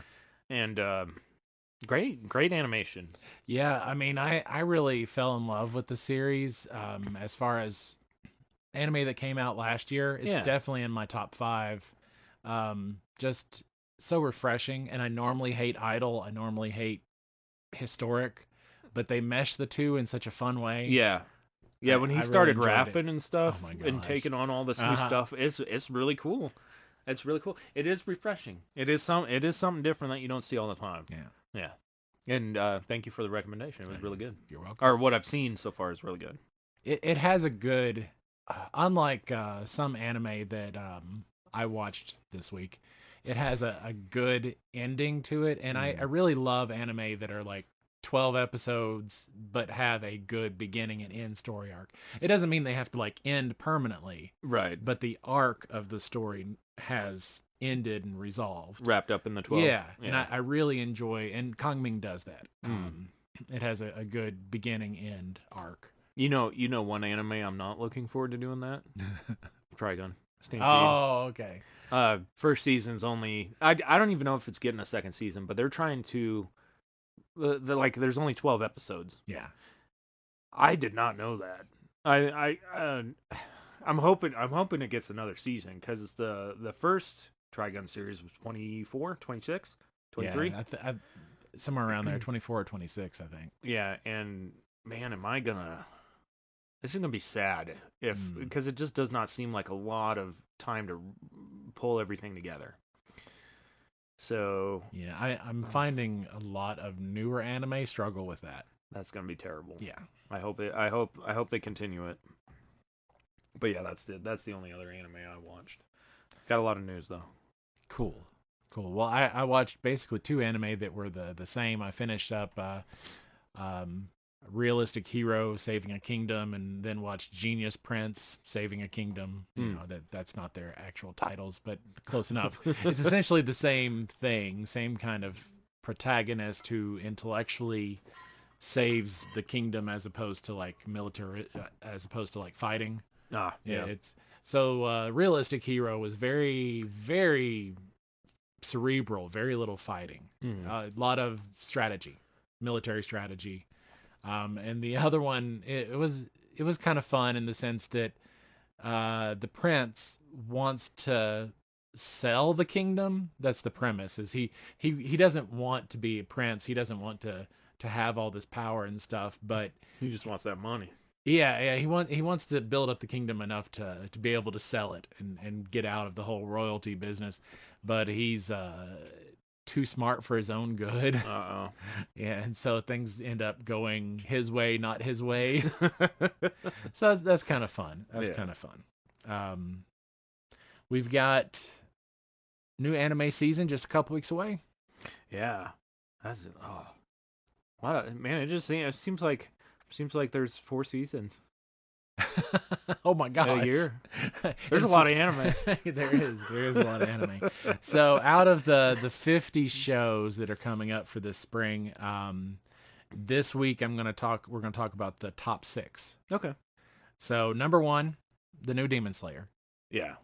And great animation.
Yeah, I mean, I really fell in love with the series. As far as anime that came out last year, it's definitely in my top 5. Just so refreshing. And I normally hate idol. I normally hate historic, but they mesh the two in such a fun way.
Yeah. Yeah, when he started
really
rapping and stuff
Oh
and taking on all this new stuff, it's really cool. It's really cool. It is refreshing. It is something different that you don't see all the time. Yeah. And thank you for the recommendation. It was really good.
You're welcome.
Or what I've seen so far is really good.
It has a good, unlike some anime that I watched this week, it has a good ending to it. And I really love anime that are like 12 episodes but have a good beginning and end story arc. It doesn't mean they have to like end permanently,
right?
But the arc of the story has ended and resolved,
wrapped up in the 12.
Yeah. And I really enjoy, and Kong Ming does that. It has a good beginning end arc.
You know one anime I'm not looking forward to doing that. Trigun Stampede.
Oh, okay.
First season's only, I don't even know if it's getting a second season, but they're trying to like there's only 12 episodes.
Yeah.
I did not know that. I'm hoping it gets another season, because the first Trigun series was 24, 26, 23.
Yeah, somewhere around there, 24 or 26, I think.
Yeah, and man, this is gonna be sad because it just does not seem like a lot of time to pull everything together. So
yeah, I'm finding a lot of newer anime struggle with that.
That's gonna be terrible.
Yeah,
I hope they continue it. But yeah, that's the only other anime I watched. Got a lot of news though.
Cool. Well, I watched basically 2 anime that were the same. I finished up Realistic Hero Saving a Kingdom, and then watched Genius Prince Saving a Kingdom. You know, that's not their actual titles, but close enough. It's essentially the same thing, same kind of protagonist who intellectually saves the kingdom as opposed to like military, as opposed to like fighting.
Yeah.
It's so Realistic Hero was very, very cerebral, very little fighting, a lot of strategy, military strategy. And the other one, it was kind of fun in the sense that the prince wants to sell the kingdom. That's the premise. Is he doesn't want to be a prince. He doesn't want to have all this power and stuff. But
he just wants that money.
Yeah. He wants to build up the kingdom enough to be able to sell it and get out of the whole royalty business. But he's too smart for his own good.
Uh-oh.
Yeah, and so things end up going his way, not his way. So that's kind of fun. Kind of fun. We've got new anime season just a couple weeks away.
Yeah. That's a lot of, man, it seems like there's 4 seasons.
Oh my gosh.
A year. There's a lot of anime.
There is a lot of anime. So out of the 50 shows that are coming up for this spring, this week we're going to talk about the top 6.
Okay.
So number 1, the new Demon Slayer.
Yeah.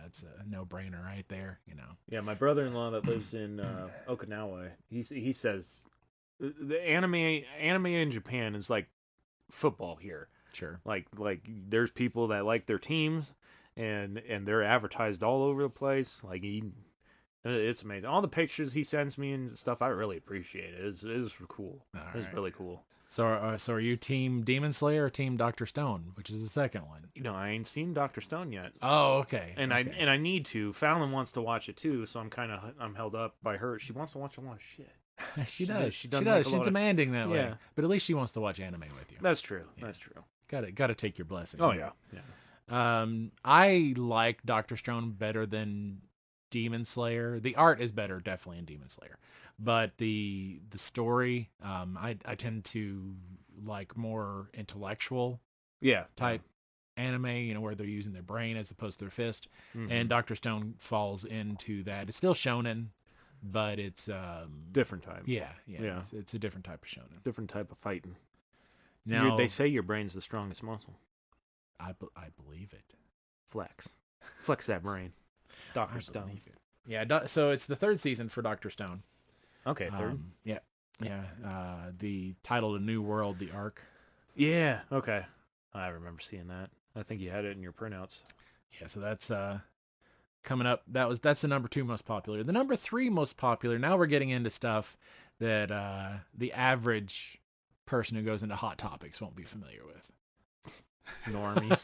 It's a no-brainer right there, you know.
Yeah, my brother-in-law that lives in Okinawa, he says the anime in Japan is like football here.
Sure.
Like there's people that like their teams, and they're advertised all over the place. Like it's amazing. All the pictures he sends me and stuff, I really appreciate it. It's cool. It's really cool.
So are you team Demon Slayer or team Dr. Stone, which is the second one?
I ain't seen Dr. Stone yet.
Oh, okay.
And
okay.
I need to. Fallon wants to watch it too, so I'm held up by her. She wants to watch a lot of shit.
she does.
She
does.
make a
She's
lot of-
demanding that way.
Yeah.
But at least she wants to watch anime with you.
That's true. That's true.
Got to take your blessing.
Oh yeah.
I like Dr. Stone better than Demon Slayer. The art is better, definitely, in Demon Slayer, but the story, I tend to like more intellectual type anime, where they're using their brain as opposed to their fist.
Mm-hmm.
And Dr. Stone falls into that. It's still shonen, but it's
different type.
Yeah. It's a different type of shonen.
Different type of fighting.
Now
they say your brain's the strongest muscle.
I believe it.
Flex that brain. Dr. Stone.
Yeah, so it's the third season for Dr. Stone.
Okay, third.
Yeah. The title, "A New World," the arc.
Yeah. Okay. I remember seeing that. I think you had it in your printouts.
Yeah. So that's coming up. That's the number 2 most popular. The number 3 most popular. Now we're getting into stuff that the average person who goes into Hot Topics won't be familiar with.
Normies.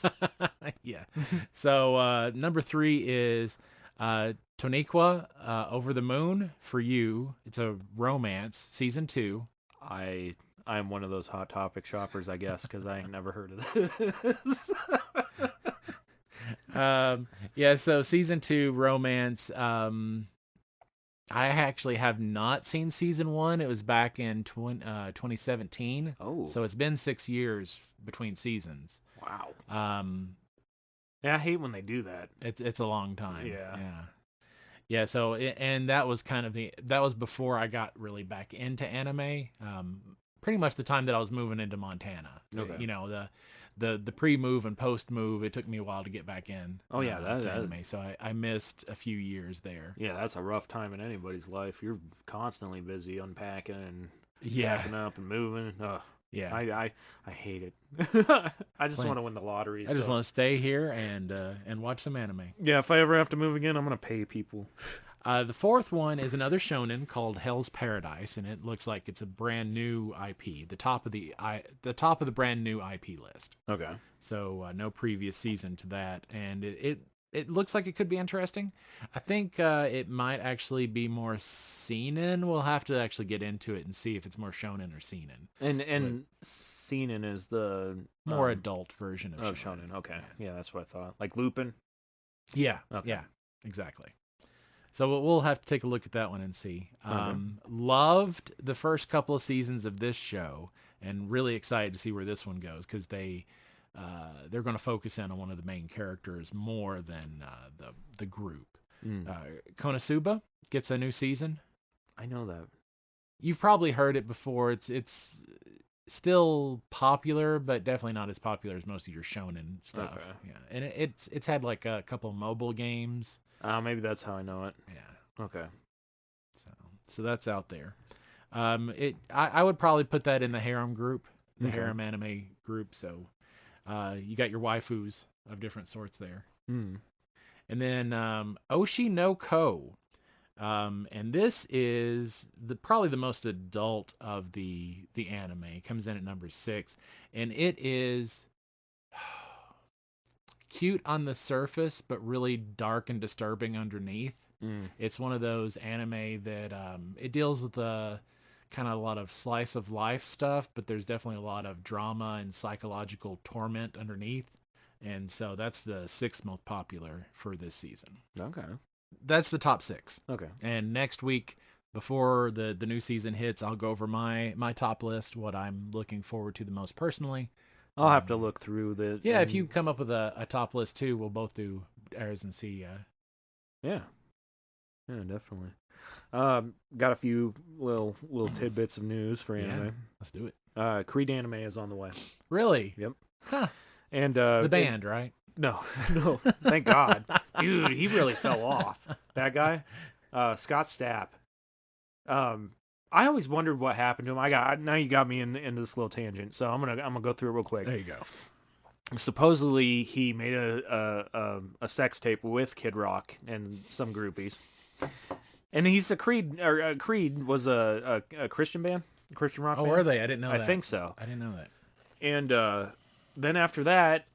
Yeah. So number 3 is Toniqua, Over the Moon for You. It's a romance, season 2.
I'm one of those Hot Topic shoppers, I guess, because I ain't never heard of this.
Yeah, so season 2 romance. I actually have not seen season 1. It was back in 2017.
Oh.
So it's been 6 years between seasons.
Wow. Yeah, I hate when they do that.
It's a long time.
Yeah.
Yeah. So and that was that was before I got really back into anime. Pretty much the time that I was moving into Montana.
Okay.
The pre-move and post-move, it took me a while to get back in.
Oh yeah,
to anime. So I missed a few years there.
Yeah, that's a rough time in anybody's life. You're constantly busy unpacking and
Yeah.
packing up and moving. Ugh.
Yeah.
I hate it. I just want to win the lottery.
I just want to stay here and watch some anime.
Yeah, if I ever have to move again, I'm gonna pay people.
The fourth one is another shonen called Hell's Paradise, and it looks like it's a brand new IP, the top of the brand new IP list.
Okay.
So no previous season to that, and it looks like it could be interesting. I think it might actually be more seinen. We'll have to actually get into it and see if it's more shonen or seinen.
And seinen is the
more adult version of shonen.
Okay. Yeah, that's what I thought. Like Lupin.
Yeah.
Okay.
Yeah. Exactly. So we'll have to take a look at that one and see. Loved the first couple of seasons of this show, and really excited to see where this one goes, because they're going to focus in on one of the main characters more than the group. Konosuba gets a new season.
I know that.
You've probably heard it before. It's still popular, but definitely not as popular as most of your shonen stuff.
Okay.
Yeah, and it's had like a couple mobile games.
Maybe that's how I know it.
Yeah.
Okay.
So that's out there. I would probably put that in the harem group, the harem anime group. So you got your waifus of different sorts there. And then Oshi no Ko. And this is probably the most adult of the anime. It comes in at number 6, and it is cute on the surface, but really dark and disturbing underneath. It's one of those anime that it deals with a lot of slice of life stuff, but there's definitely a lot of drama and psychological torment underneath. And so that's the 6th most popular for this season.
Okay.
That's the top 6.
Okay.
And next week, before the new season hits, I'll go over my top list, what I'm looking forward to the most personally.
I'll have to look through the...
Yeah, if you come up with a top list too, we'll both do ours and see.
Yeah, definitely. Got a few little tidbits of news for anime.
Yeah, let's do it.
Creed anime is on the way.
Really?
Yep.
Huh.
And
the band, right?
No, thank God. Dude, he really fell off. That guy, Scott Stapp. I always wondered what happened to him. Now you got me into this little tangent, so I'm gonna go through it real quick.
There you go.
Supposedly he made a sex tape with Kid Rock and some groupies, and he's Creed was a Christian band, Christian rock
Oh,
band.
were they? I didn't know that.
I think so.
I didn't know that.
And then after that,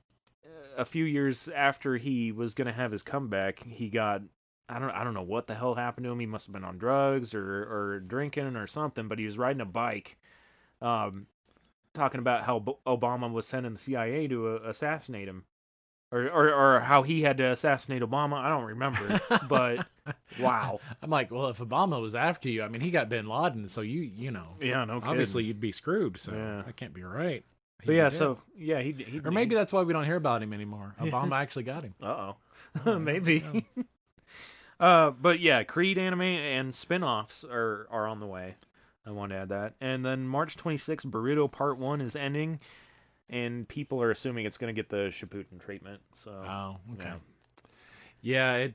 a few years after he was going to have his comeback, he got I don't know what the hell happened to him. He must have been on drugs or drinking or something, but he was riding a bike, talking about how Obama was sending the CIA to assassinate him, or how he had to assassinate Obama. I don't remember, but wow.
I'm like, well, if Obama was after you, I mean, he got Bin Laden, so you know,
Yeah, no kidding.
obviously you'd be screwed. So
Yeah.
that can't be right.
But yeah,
did.
so yeah, he
Or maybe that's why we don't hear about him anymore. Obama actually got him.
Uh-oh. Maybe. But yeah, Creed anime and spin-offs are on the way. I want to add that. And then March 26th, Burrito Part 1 is ending, and people are assuming it's going to get the Shippuden treatment. So
Oh, okay. Yeah,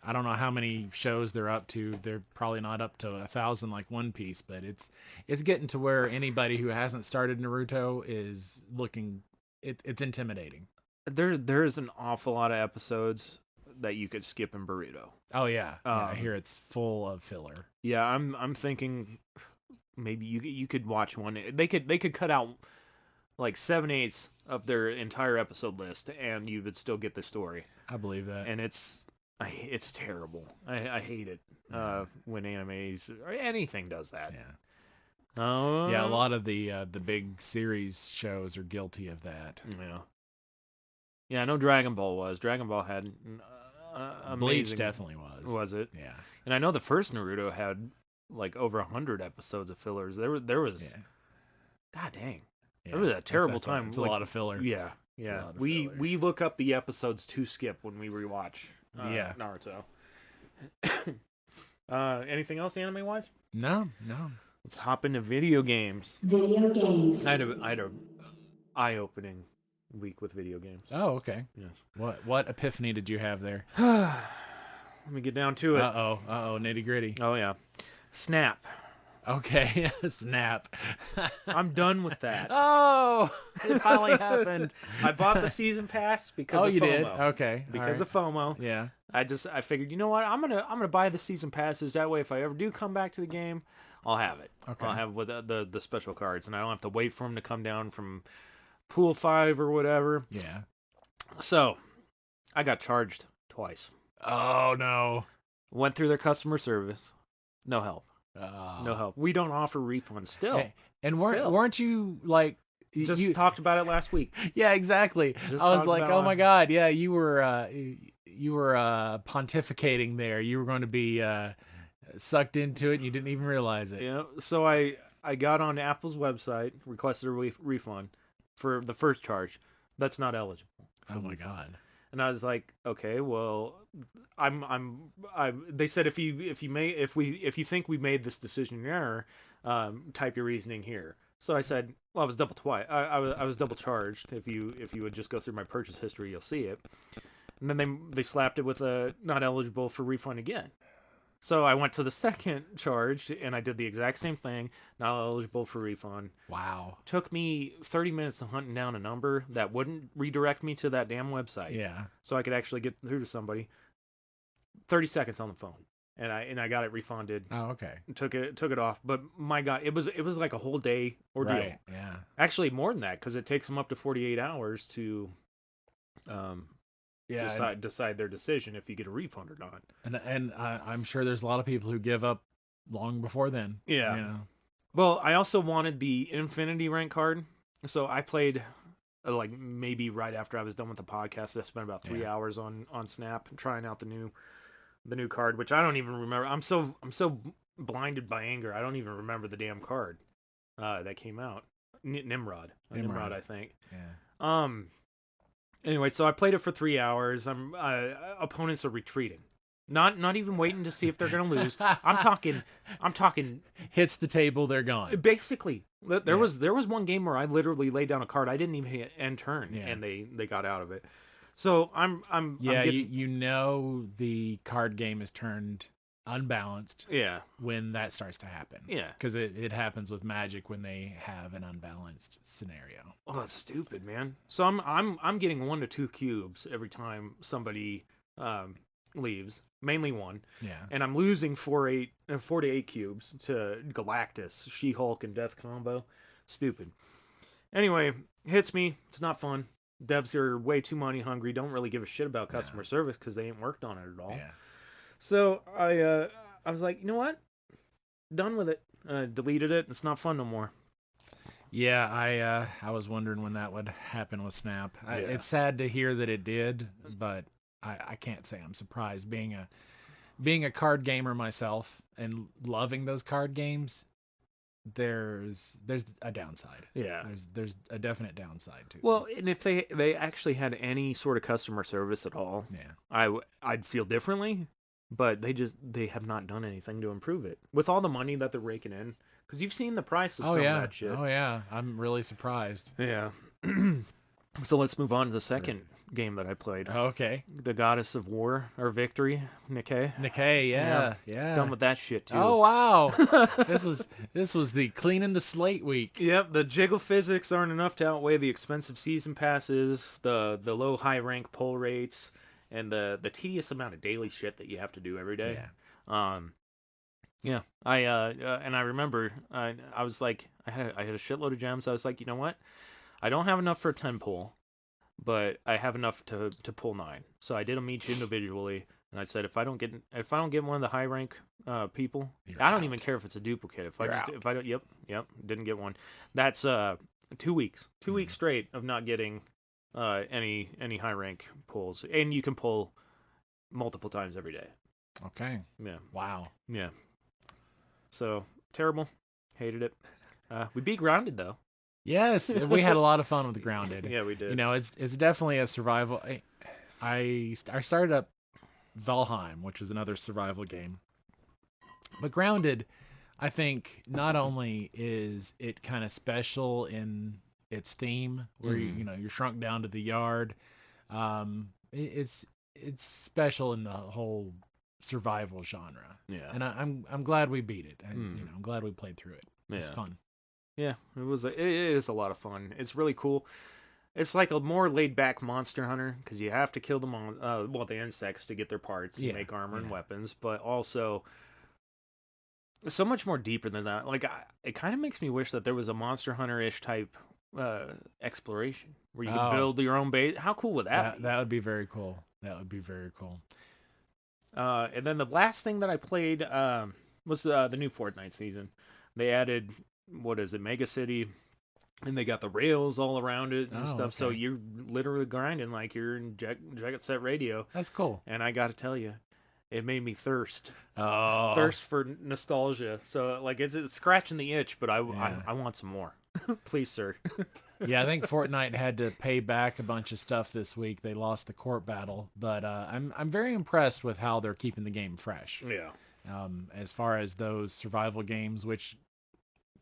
I don't know how many shows they're up to. They're probably not up to 1,000 like One Piece, but it's getting to where anybody who hasn't started Naruto is looking. It's intimidating.
There is an awful lot of episodes that you could skip in Burrito.
Oh yeah, I hear it's full of filler.
Yeah, I'm thinking maybe you could watch one. They could cut out like 7/8 of their entire episode list, and you would still get the story.
I believe that.
And it's terrible. I hate it when animes or anything does that.
Yeah. Yeah, a lot of the big series shows are guilty of that.
Yeah. Yeah, I know Dragon Ball was. Dragon Ball had amazing.
Bleach definitely was.
Was it?
Yeah.
And I know the first Naruto had like over 100 episodes of fillers. There was.
Yeah.
God dang.
Yeah.
It was a terrible
It's
time.
It's a lot of filler.
Yeah. Yeah. We look up the episodes to skip when we rewatch Naruto. Anything else anime wise?
No.
Let's hop into video games.
Video games.
I had a eye-opening week with video games.
Oh, okay.
Yes.
What epiphany did you have there?
Let me get down to it.
Uh oh, nitty gritty.
Oh yeah, Snap.
Okay, Snap.
I'm done with that.
Oh, it finally happened.
I bought the season pass because of
you
FOMO.
did? Okay.
Because of FOMO.
Yeah.
I figured, you know what? I'm gonna buy the season passes. That way, if I ever do come back to the game, I'll have it.
Okay.
I'll have with the special cards, and I don't have to wait for them to come down from Pool 5 or whatever.
Yeah.
So, I got charged twice.
Oh no.
Went through their customer service. No help.
Oh.
No help. We don't offer refunds still.
Hey, and weren't you like
you talked about it last week?
Yeah, exactly. I was like, oh my god, yeah, you were pontificating there. You were going to be sucked into it, and you didn't even realize it.
Yeah. So I got on Apple's website, requested a refund for the first charge. That's not eligible.
Oh my god.
And I was like, okay, well, they said if you think we made this decision in error, type your reasoning here. So I said, well, I was I was double charged. If you would just go through my purchase history, you'll see it. And then they slapped it with a not eligible for refund again. So I went to the second charge and I did the exact same thing, not eligible for refund.
Wow.
Took me 30 minutes of hunting down a number that wouldn't redirect me to that damn website.
Yeah.
So I could actually get through to somebody. 30 seconds on the phone. And I got it refunded.
Oh, okay.
Took it off, but my god, it was like a whole day ordeal.
Right. Yeah.
Actually more than that, cuz it takes them up to 48 hours to decide their decision if you get a refund or not.
And I'm sure there's a lot of people who give up long before then.
Yeah.
You know?
Well, I also wanted the Infinity rank card, so I played like maybe right after I was done with the podcast. I spent about 3 hours on Snap trying out the new card, which I don't even remember. I'm so blinded by anger. I don't even remember the damn card that came out. Nimrod, I think.
Yeah.
Anyway, so I played it for 3 hours. Opponents are retreating. Not even waiting to see if they're going to lose. I'm talking
hits the table, they're gone.
Basically, there was one game where I literally laid down a card. I didn't even hit end turn, and they got out of it. So I'm getting...
you know the card game is turned unbalanced.
Yeah.
When that starts to happen. Yeah. Because it happens with Magic when they have an unbalanced scenario.
Oh, that's stupid, man. So I'm getting 1 to 2 cubes every time somebody leaves, mainly one.
Yeah.
And I'm losing 4 to 8 cubes to Galactus, She-Hulk, and Death combo. Stupid. Anyway, hits me. It's not fun. Devs are way too money hungry. Don't really give a shit about customer service because they ain't worked on it at all.
Yeah.
So I was like, you know what? Done with it. Deleted it. It's not fun no more.
Yeah, I was wondering when that would happen with Snap. It's sad to hear that it did, but I can't say I'm surprised. Being a card gamer myself and loving those card games, there's a downside.
Yeah.
There's a definite downside to it.
Well, and if they actually had any sort of customer service at all, I'd feel differently. But they have not done anything to improve it. With all the money that they're raking in, because you've seen the price of some of that shit.
Oh yeah, I'm really surprised.
Yeah. So let's move on to the second game that I played.
Okay.
The Goddess of War or Victory, Nikkei.
Nikkei, yeah.
Done with that shit too.
Oh wow. this was the cleaning the slate week.
Yep, the jiggle physics aren't enough to outweigh the expensive season passes, the low high rank pull rates, and the tedious amount of daily shit that you have to do every day.
Yeah.
I remember I was like I had a shitload of gems. I was like, you know what? I don't have enough for a 10 pull, but I have enough to pull 9. So I did them each individually, and I said if I don't get one of the high rank people, I don't even care if it's a duplicate. If I don't didn't get one. That's 2 weeks. 2 weeks straight of not getting any high rank pulls, and you can pull multiple times every day.
Okay.
Yeah.
Wow.
Yeah. So terrible. Hated it. We beat Grounded though.
Yes, we had a lot of fun with the Grounded.
Yeah, we did.
You know, it's definitely a survival. I started up Valheim, which was another survival game, but Grounded, I think not only is it kind of special in its theme, where you're shrunk down to the yard, it's special in the whole survival genre.
Yeah,
and I'm glad we beat it. I'm glad we played through it. It's fun.
Yeah, it is a lot of fun. It's really cool. It's like a more laid back Monster Hunter because you have to kill them the insects to get their parts and make armor and weapons, but also so much more deeper than that. Like it kind of makes me wish that there was a Monster Hunter-ish type exploration where you can build your own base. How cool would that be?
That would be very cool. That would be very cool.
And then the last thing that I played was the new Fortnite season. They added, what is it, Mega City, and they got the rails all around it and stuff. Okay. So you're literally grinding like you're in Jacket Set Radio.
That's cool.
And I got to tell you, it made me thirst for nostalgia. So like it's scratching the itch, but I want some more. Please, sir.
Yeah, I think Fortnite had to pay back a bunch of stuff this week. They lost the court battle, but I'm very impressed with how they're keeping the game fresh.
Yeah.
As far as those survival games, which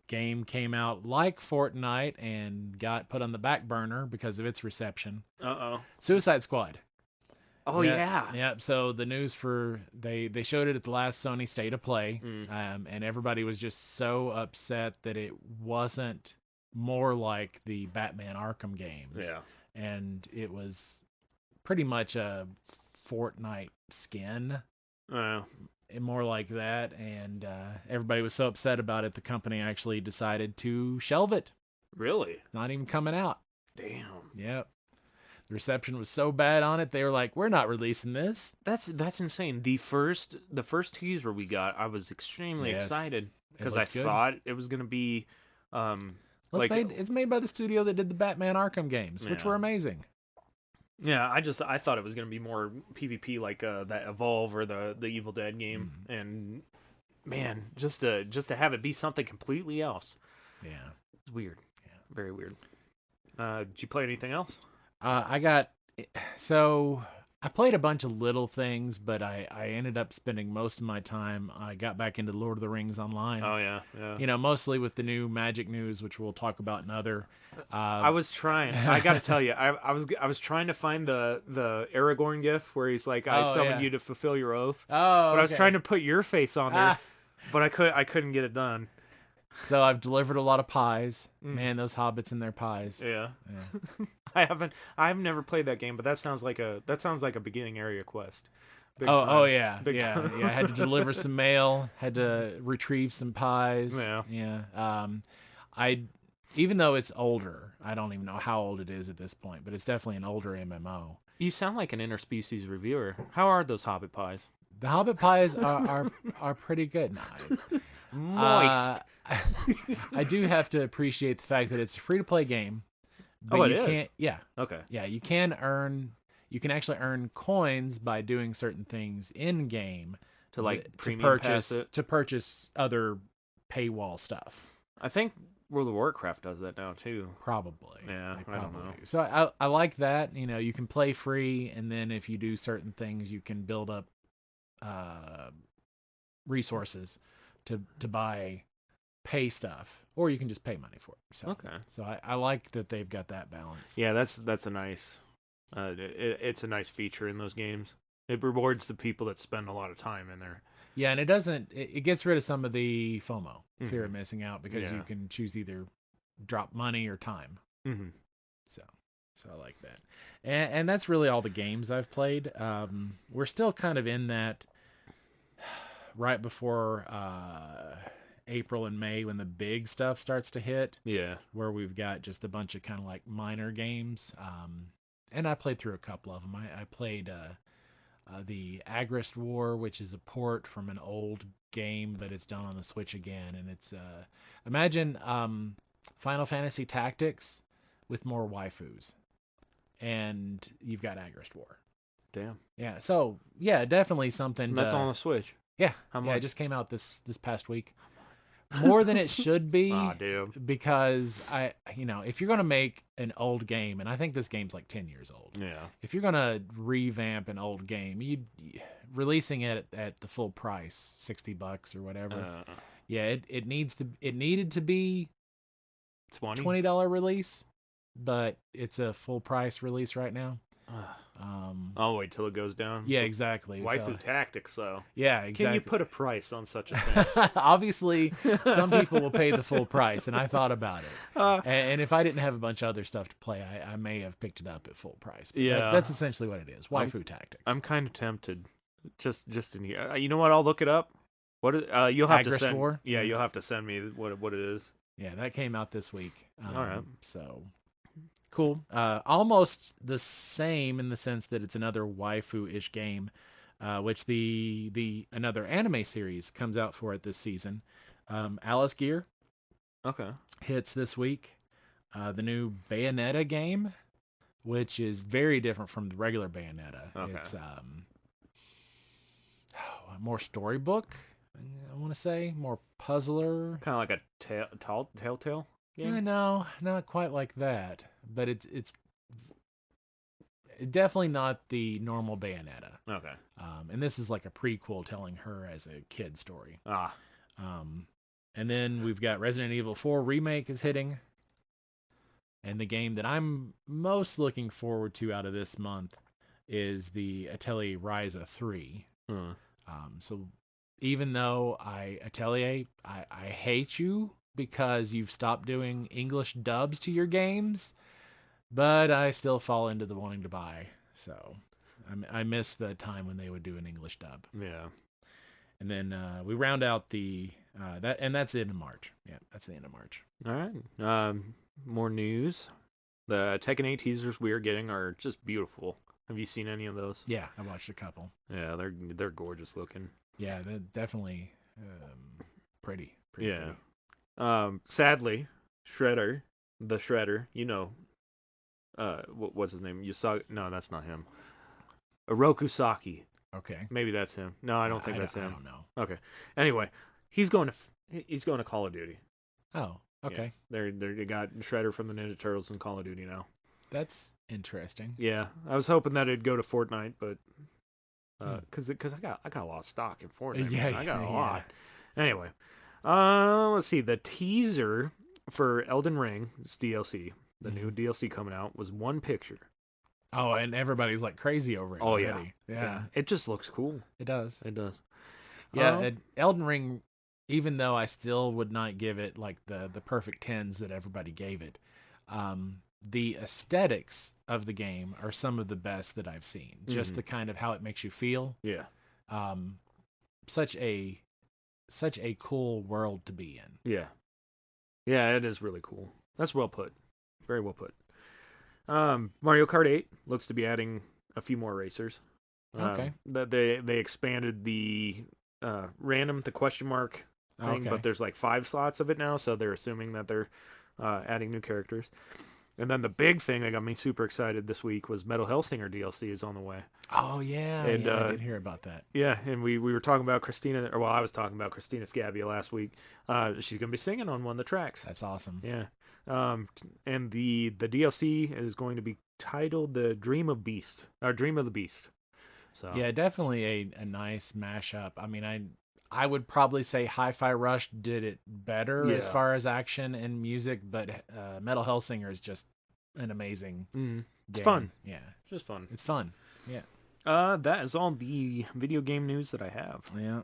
game came out like Fortnite and got put on the back burner because of its reception. Suicide Squad.
Oh yeah.
Yeah. So the news they showed it at the last Sony State of Play, and everybody was just so upset that it wasn't more like the Batman Arkham games.
Yeah.
And it was pretty much a Fortnite skin. More like that, and everybody was so upset about it, the company actually decided to shelve it.
Really?
Not even coming out.
Damn.
Yep. The reception was so bad on it, they were like, "We're not releasing this."
That's insane. The first teaser we got, I was extremely excited because I thought it was gonna be,
it's made by the studio that did the Batman Arkham games, which were amazing.
Yeah, I thought it was gonna be more PvP like that Evolve or the Evil Dead game, and man, just to have it be something completely else.
Yeah,
it's weird. Yeah, very weird. Did you play anything else?
I played a bunch of little things, but I ended up spending most of my time. I got back into Lord of the Rings Online.
Oh yeah.
You know, mostly with the new magic news, which we'll talk about in other.
I was trying. I got to tell you, I was trying to find the Aragorn gif where he's like, "I summoned you to fulfill your oath."
Oh,
but I was trying to put your face on there, but I couldn't get it done.
So I've delivered a lot of pies. Man, those hobbits and their pies.
Yeah. I've never played that game, but that sounds like a beginning area quest. Big
Oh,
time.
yeah,
Big
yeah,
time.
yeah. I had to deliver some mail. Had to retrieve some pies.
Yeah.
yeah. I, even though it's older, I don't even know how old it is at this point, but it's definitely an older MMO.
You sound like an interspecies reviewer. How are those Hobbit pies?
The Hobbit pies are pretty good.
Moist.
I do have to appreciate the fact that it's a free to play game, but
Oh, it
you
is?
can't. Yeah,
Okay.
yeah. You can earn. You can actually earn coins by doing certain things in game
To like
to
premium pass it.
purchase other paywall stuff.
I think World of Warcraft does that now too.
Probably.
Yeah,
They
I don't
probably
know.
do. So I like that. You know, you can play free, and then if you do certain things, you can build up resources to buy pay stuff, or you can just pay money for it. So,
Okay.
So I like that they've got that balance.
Yeah, that's a nice. It's a nice feature in those games. It rewards the people that spend a lot of time in there.
Yeah, and it doesn't. It gets rid of some of the FOMO, fear of
Mhm.
missing out, because
Yeah.
you can choose either drop money or time.
Mm-hmm.
So I like that, and that's really all the games I've played. We're still kind of in that right before April and May when the big stuff starts to hit,
Yeah.
where we've got just a bunch of kind of like minor games. And I played through a couple of them. I played the Agrest War, which is a port from an old game, but it's done on the Switch again, and it's imagine Final Fantasy Tactics with more waifus, and you've got Agrest War.
Damn.
Yeah, so yeah, definitely something.
And that's on the Switch.
Yeah,
How
yeah,
much?
it just came out this past week. More than it should be,
Aw, damn.
because if you're gonna make an old game, and I think this game's like 10 years old.
Yeah.
If you're gonna revamp an old game, releasing it at the full price, $60 or whatever. Yeah, it needed to be
20.
$20 release, but it's a full price release right now.
I'll wait till it goes down.
Yeah, exactly.
Waifu tactics, though.
Yeah, exactly.
Can you put a price on such a thing?
Obviously, some people will pay the full price, and I thought about it. And if I didn't have a bunch of other stuff to play, I may have picked it up at full price. But
Yeah.
that's essentially what it is. Waifu tactics.
I'm kind of tempted. Just in here. You know what? I'll look it up. What you'll have to
Agrest
send?
War?
Yeah, you'll have to send me what it is.
Yeah, that came out this week.
All right.
So cool. Almost the same in the sense that it's another waifu-ish game, which the another anime series comes out for it this season. Alice Gear
Okay.
hits this week. The new Bayonetta game, which is very different from the regular Bayonetta.
Okay.
It's more storybook, I want to say, more puzzler.
Kind of like a Telltale game.
No, not quite like that, but it's definitely not the normal Bayonetta.
Okay.
And this is like a prequel telling her as a kid story.
Ah.
And then we've got Resident Evil 4 Remake is hitting. And the game that I'm most looking forward to out of this month is the Atelier Ryza 3. So even though Atelier, I hate you because you've stopped doing English dubs to your games, but I still fall into the wanting to buy. So I miss the time when they would do an English dub.
Yeah.
And then we round out that's the end of March. Yeah, that's the end of March.
All right. More news. The Tekken 8 teasers we are getting are just beautiful. Have you seen any of those?
Yeah, I watched a couple.
Yeah, they're gorgeous looking.
Yeah, they're definitely pretty.
Yeah.
Pretty.
Sadly, the Shredder, what's his name? No, that's not him. Oroku Saki.
Okay.
Maybe that's him. No, I don't think that's him.
I don't know.
Okay. Anyway, he's going to Call of Duty.
Oh, okay.
Yeah. They got Shredder from the Ninja Turtles in Call of Duty now.
That's interesting.
Yeah, I was hoping that it'd go to Fortnite, but because I got a lot of stock in Fortnite.
Yeah,
man. I got a
yeah.
lot. Anyway, let's see. The teaser for Elden Ring, it's DLC, the new DLC coming out, was one picture.
Oh, and everybody's like crazy over it.
Oh
already.
Yeah. It just looks cool.
It does.
It does.
Yeah, Elden Ring, even though I still would not give it like the perfect 10s that everybody gave it, the aesthetics of the game are some of the best that I've seen. Just the kind of how it makes you feel.
Yeah.
Such a cool world to be in.
Yeah. Yeah, it is really cool. That's well put. Very well put. Mario Kart 8 looks to be adding a few more racers.
Okay.
They expanded the the question mark thing, but there's like 5 slots of it now, so they're assuming that they're adding new characters. And then the big thing that got me super excited this week was Metal Hellsinger DLC is on the way.
Oh, yeah.
And,
I did hear about that.
Yeah, and we were talking about Christina, or well, I was talking about Christina Scabbia last week. She's going to be singing on one of the tracks.
That's awesome.
Yeah. And the DLC is going to be titled The Dream of Beast, or Dream of the Beast. So
yeah, definitely a nice mashup. I mean, I would probably say Hi-Fi Rush did it better as far as action and music, but Metal Hellsinger is just an amazing
It's
game.
fun.
Yeah.
It's just fun.
It's fun. Yeah.
That is all the video game news that I have.
Yeah.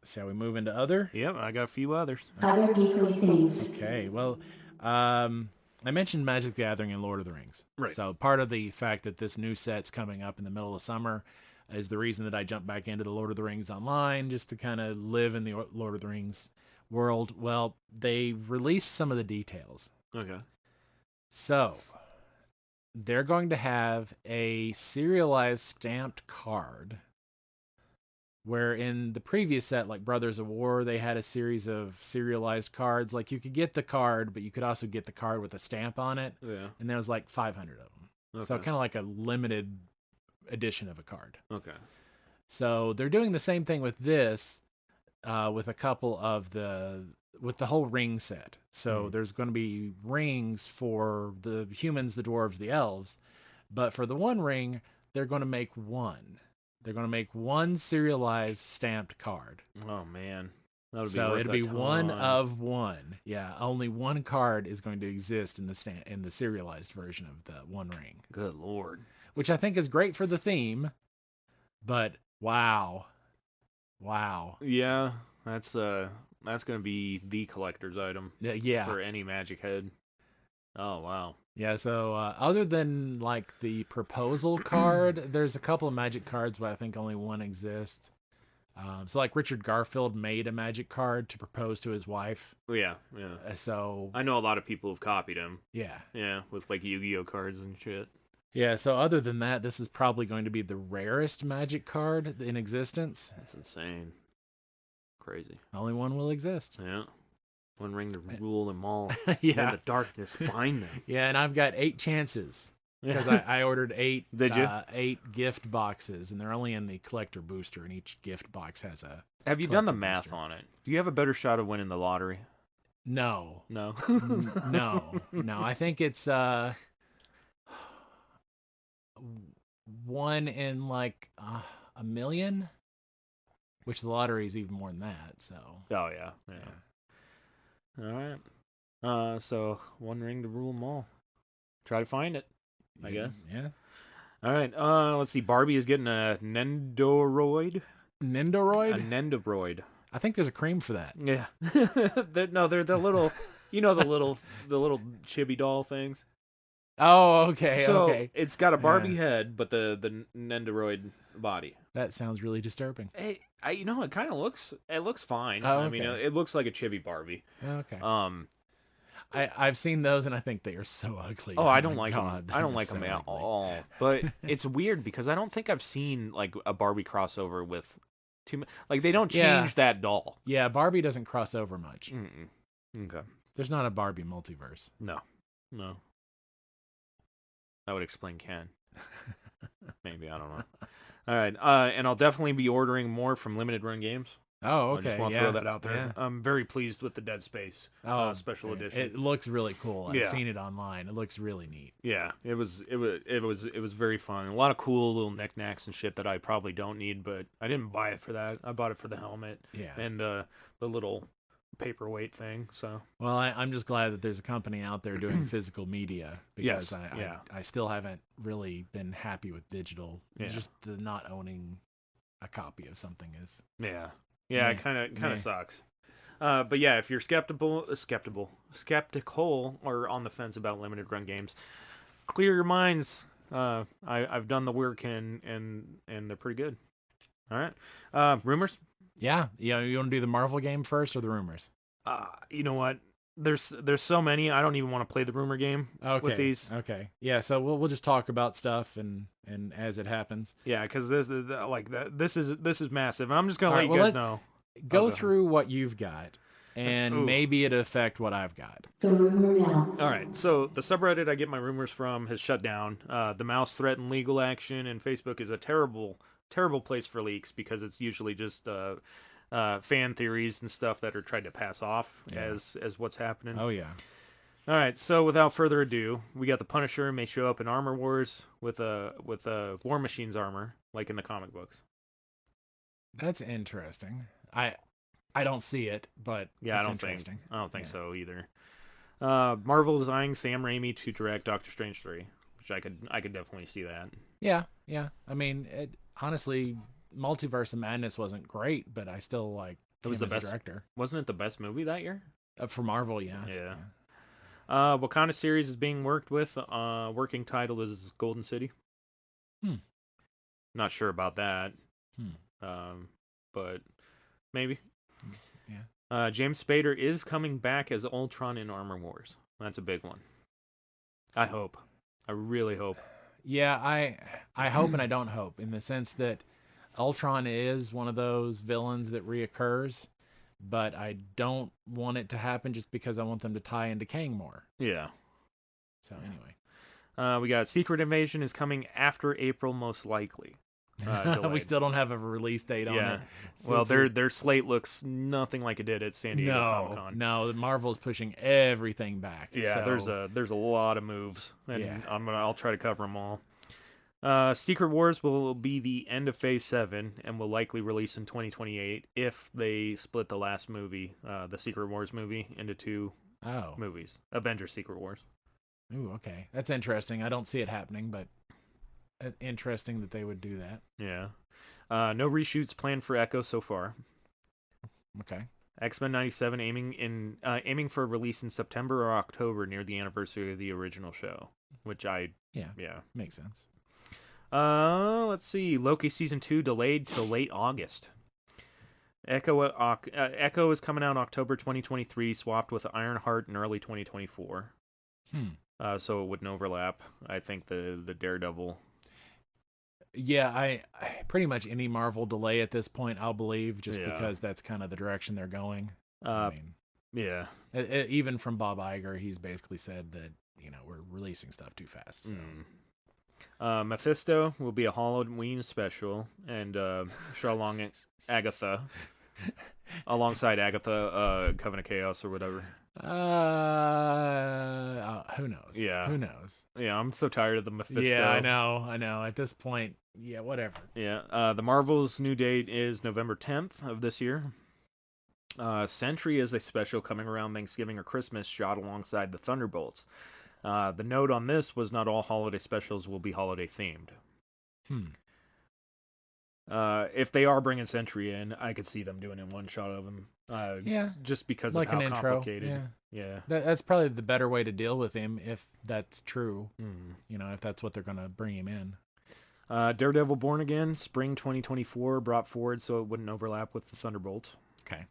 Shall we move into other?
Yep, I got a few others.
Other geekly things.
Okay, well, I mentioned Magic the Gathering and Lord of the Rings.
Right.
So part of the fact that this new set's coming up in the middle of summer is the reason that I jumped back into the Lord of the Rings online, just to kind of live in the Lord of the Rings world. Well, they released some of the details.
Okay.
So they're going to have a serialized stamped card, where in the previous set, like Brothers of War, they had a series of serialized cards. Like you could get the card, but you could also get the card with a stamp on it.
Yeah.
And there was like 500 of them.
Okay.
So kind of like a limited edition of a card.
Okay.
So they're doing the same thing with this, with a couple of with the whole ring set. So there's going to be rings for the humans, the dwarves, the elves. But for the one ring, they're going to make one. They're going to make one serialized stamped card.
Oh, man. That would be
So
worth
it'll
a
be
ton.
one of one. Yeah, only one card is going to exist in the serialized version of the One Ring.
Good Lord.
Which I think is great for the theme, but wow.
Yeah, that's going to be the collector's item.
Yeah.
For any Magic head. Oh, wow.
Yeah, so other than like the proposal card, there's a couple of Magic cards, but I think only one exists. So like Richard Garfield made a Magic card to propose to his wife.
Yeah.
So
I know a lot of people have copied him.
Yeah,
with like Yu-Gi-Oh cards and shit.
Yeah, so other than that, this is probably going to be the rarest Magic card in existence.
That's insane. Crazy.
Only one will exist.
Yeah. One ring to rule them all.
Yeah.
In the darkness, find them.
Yeah, and I've got 8 chances. Because I ordered 8
Did you?
8 gift boxes, and they're only in the collector booster, and each gift box has a...
Have you done the
collector
math
booster.
on it? Do you have a better shot of winning the lottery?
No.
No.
No. I think it's 1 in like a million, which the lottery is even more than that. So.
Oh yeah. All right. So one ring to rule them all. Try to find it, I guess.
Yeah.
All right. Let's see. Barbie is getting a Nendoroid.
Nendoroid?
A Nendoroid.
I think there's a cream for that.
Yeah. They're the little, the little chibi doll things.
Oh, okay.
So
okay.
it's got a Barbie head, but the Nendoroid body.
That sounds really disturbing.
Hey, it kind of looks fine.
Oh,
I mean,
okay.
it looks like a chibi Barbie.
Okay.
I've
seen those, and I think they are so ugly.
Oh, I don't like
God,
them. I don't like them at all. But it's weird because I don't think I've seen like a Barbie crossover with like they don't change that doll.
Yeah, Barbie doesn't cross over much.
Mm-mm. Okay.
There's not a Barbie multiverse.
No. That would explain Ken. Maybe, I don't know. All right, and I'll definitely be ordering more from Limited Run Games.
Oh, okay.
I just want to throw that out there.
Yeah.
I'm very pleased with the Dead Space special edition.
It looks really cool. I've seen it online. It looks really neat.
Yeah, it was very fun. A lot of cool little knickknacks and shit that I probably don't need, but I didn't buy it for that. I bought it for the helmet.
Yeah.
And the little paperweight thing. So.
Well, I'm just glad that there's a company out there doing physical media because
Yes,
I still haven't really been happy with digital.
Yeah.
Just the not owning a copy of something is.
Yeah. Yeah, it kind of sucks. But yeah, if you're skeptical, or on the fence about limited run games, clear your minds. I've done the work and they're pretty good. All right. Rumors?
Yeah. You want to do the Marvel game first or the rumors?
You know what? There's so many. I don't even want to play the rumor game with these.
Okay. Yeah. So we'll just talk about stuff and as it happens.
Yeah, because this is massive. I'm just gonna let
All right,
you guys know.
Go
ahead.
through what you've got, and
Ooh.
maybe it'll affect what I've got.
The rumor mill.
All right, so the subreddit I get my rumors from has shut down. The mouse threatened legal action, and Facebook is a terrible place for leaks because it's usually just fan theories and stuff that are tried to pass off as what's happening.
Oh yeah.
All right, so without further ado, we got the Punisher may show up in Armor Wars with a War Machine's armor, like in the comic books.
That's interesting. I don't see it, but
Yeah,
it's
I don't think
Yeah.
so either. Marvel is eyeing Sam Raimi to direct Doctor Strange 3, which I could definitely see that.
Yeah. I mean, honestly, Multiverse of Madness wasn't great, but I still like
It was
him
the
as
best.
a director.
Wasn't it the best movie that year?
For Marvel. Yeah.
Yeah. What kind of series is being worked with? Working title is Golden City. Not sure about that. But maybe.
Yeah.
James Spader is coming back as Ultron in Armor Wars. That's a big one. I hope. I really hope.
Yeah, I hope and I don't hope, in the sense that Ultron is one of those villains that reoccurs, but I don't want it to happen just because I want them to tie into Kang more.
Yeah.
So anyway.
We got Secret Invasion is coming after April, most likely.
We still don't have a release date on it. So
Well, their slate looks nothing like it did at San Diego Comic-Con.
No, Marvel's pushing everything back.
Yeah,
so.
there's a lot of moves, and
Yeah.
I'll try to cover them all. Secret Wars will be the end of Phase 7 and will likely release in 2028 if they split the last movie, the Secret Wars movie, into two movies. Avengers Secret Wars.
Ooh, okay. That's interesting. I don't see it happening, but interesting that they would do that.
Yeah. No reshoots planned for Echo so far.
Okay.
X-Men 97 aiming for a release in September or October near the anniversary of the original show, which
makes sense.
Let's see. Loki season 2 delayed till late August. Echo is coming out October 2023, swapped with Ironheart in early 2024. So it wouldn't overlap. I think the Daredevil.
Yeah, I pretty much any Marvel delay at this point I'll believe, just because that's kind of the direction they're going.
Yeah.
Even from Bob Iger, he's basically said that we're releasing stuff too fast. So.
Mephisto will be a Halloween special, and Charlong Agatha alongside Agatha, Covenant of Chaos or whatever.
Who knows?
Yeah.
Who knows?
Yeah, I'm so tired of the Mephisto.
Yeah, I know. At this point, yeah, whatever.
Yeah. The Marvel's new date is November 10th of this year. Sentry is a special coming around Thanksgiving or Christmas, shot alongside the Thunderbolts. The note on this was not all holiday specials will be holiday themed. If they are bringing Sentry in, I could see them doing in one shot of him. Just because
like
of how
an intro.
complicated. Yeah.
That's probably the better way to deal with him if that's true. If that's what they're going to bring him in.
Daredevil Born Again, spring 2024, brought forward so it wouldn't overlap with the Thunderbolt.
Okay.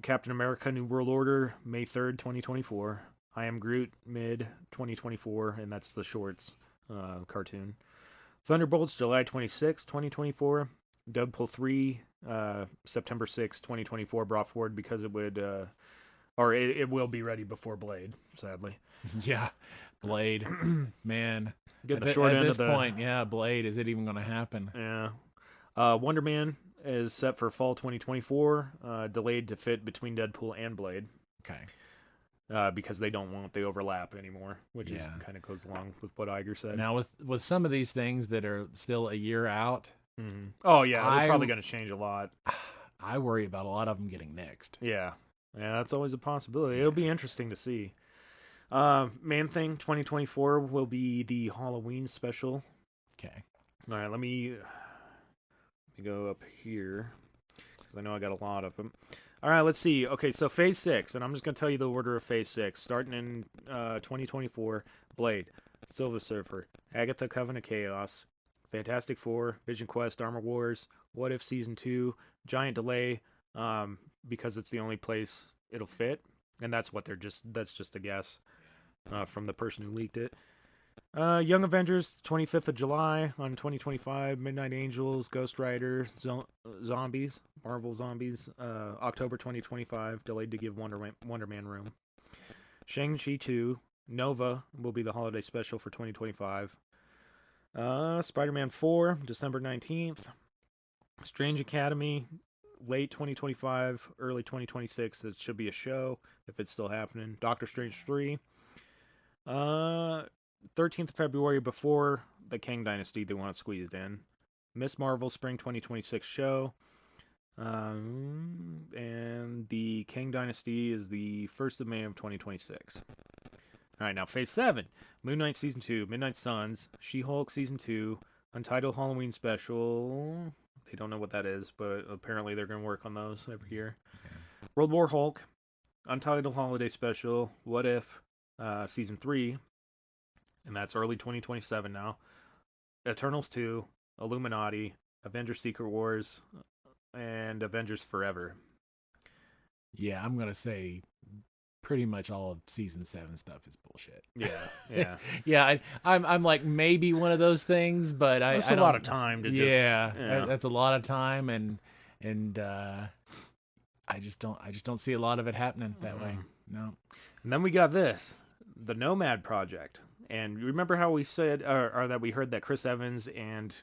Captain America New World Order, May 3rd, 2024. I Am Groot, mid 2024, and that's the shorts cartoon. Thunderbolts, July 26, 2024. Deadpool 3, September 6, 2024, brought forward because it would, it will be ready before Blade, sadly.
Yeah, Blade, man.
Get the short end
at this
of the
point. Yeah, Blade. Is it even going to happen?
Yeah. Wonder Man is set for fall 2024, delayed to fit between Deadpool and Blade.
Okay.
Because they don't want the overlap anymore, which is kind of goes along with what Iger said.
Now, with some of these things that are still a year out.
Oh, yeah, they're probably going to change a lot.
I worry about a lot of them getting nixed.
Yeah, that's always a possibility. It'll be interesting to see. Man-Thing 2024 will be the Halloween special.
Okay.
All right, let me go up here, because I know I got a lot of them. All right, let's see. Okay, so Phase 6, and I'm just going to tell you the order of Phase 6. Starting in 2024, Blade. Silver Surfer, Agatha Coven of Chaos, Fantastic Four, Vision Quest, Armor Wars, What If Season 2, giant delay because it's the only place it'll fit, and that's just a guess from the person who leaked it. Young Avengers, 25th of July on 2025. Midnight Angels, Ghost Rider, Zombies, Marvel Zombies, October 2025, delayed to give Wonder Man room. Shang-Chi 2, Nova will be the holiday special for 2025. Spider-Man 4, December 19th. Strange Academy, late 2025, early 2026. It should be a show if it's still happening. Doctor Strange 3. 13th of February, before the Kang Dynasty, they want it squeezed in. Miss Marvel Spring 2026 show. And the Kang Dynasty is the 1st of May of 2026. All right, now Phase 7. Moon Knight Season 2, Midnight Suns, She-Hulk Season 2, Untitled Halloween Special. They don't know what that is, but apparently they're going to work on those every year. Okay. World War Hulk, Untitled Holiday Special, What If, Season 3, and that's early 2027 now. Eternals 2, Illuminati, Avengers Secret Wars, and Avengers Forever.
Yeah, I'm going to say pretty much all of Season 7 stuff is bullshit.
Yeah.
Yeah, I'm like maybe one of those things, but
that's a lot of time to
that's a lot of time, and I just don't see a lot of it happening that way. No.
And then we got this, the Nomad Project. And remember how we said, or that we heard that Chris Evans and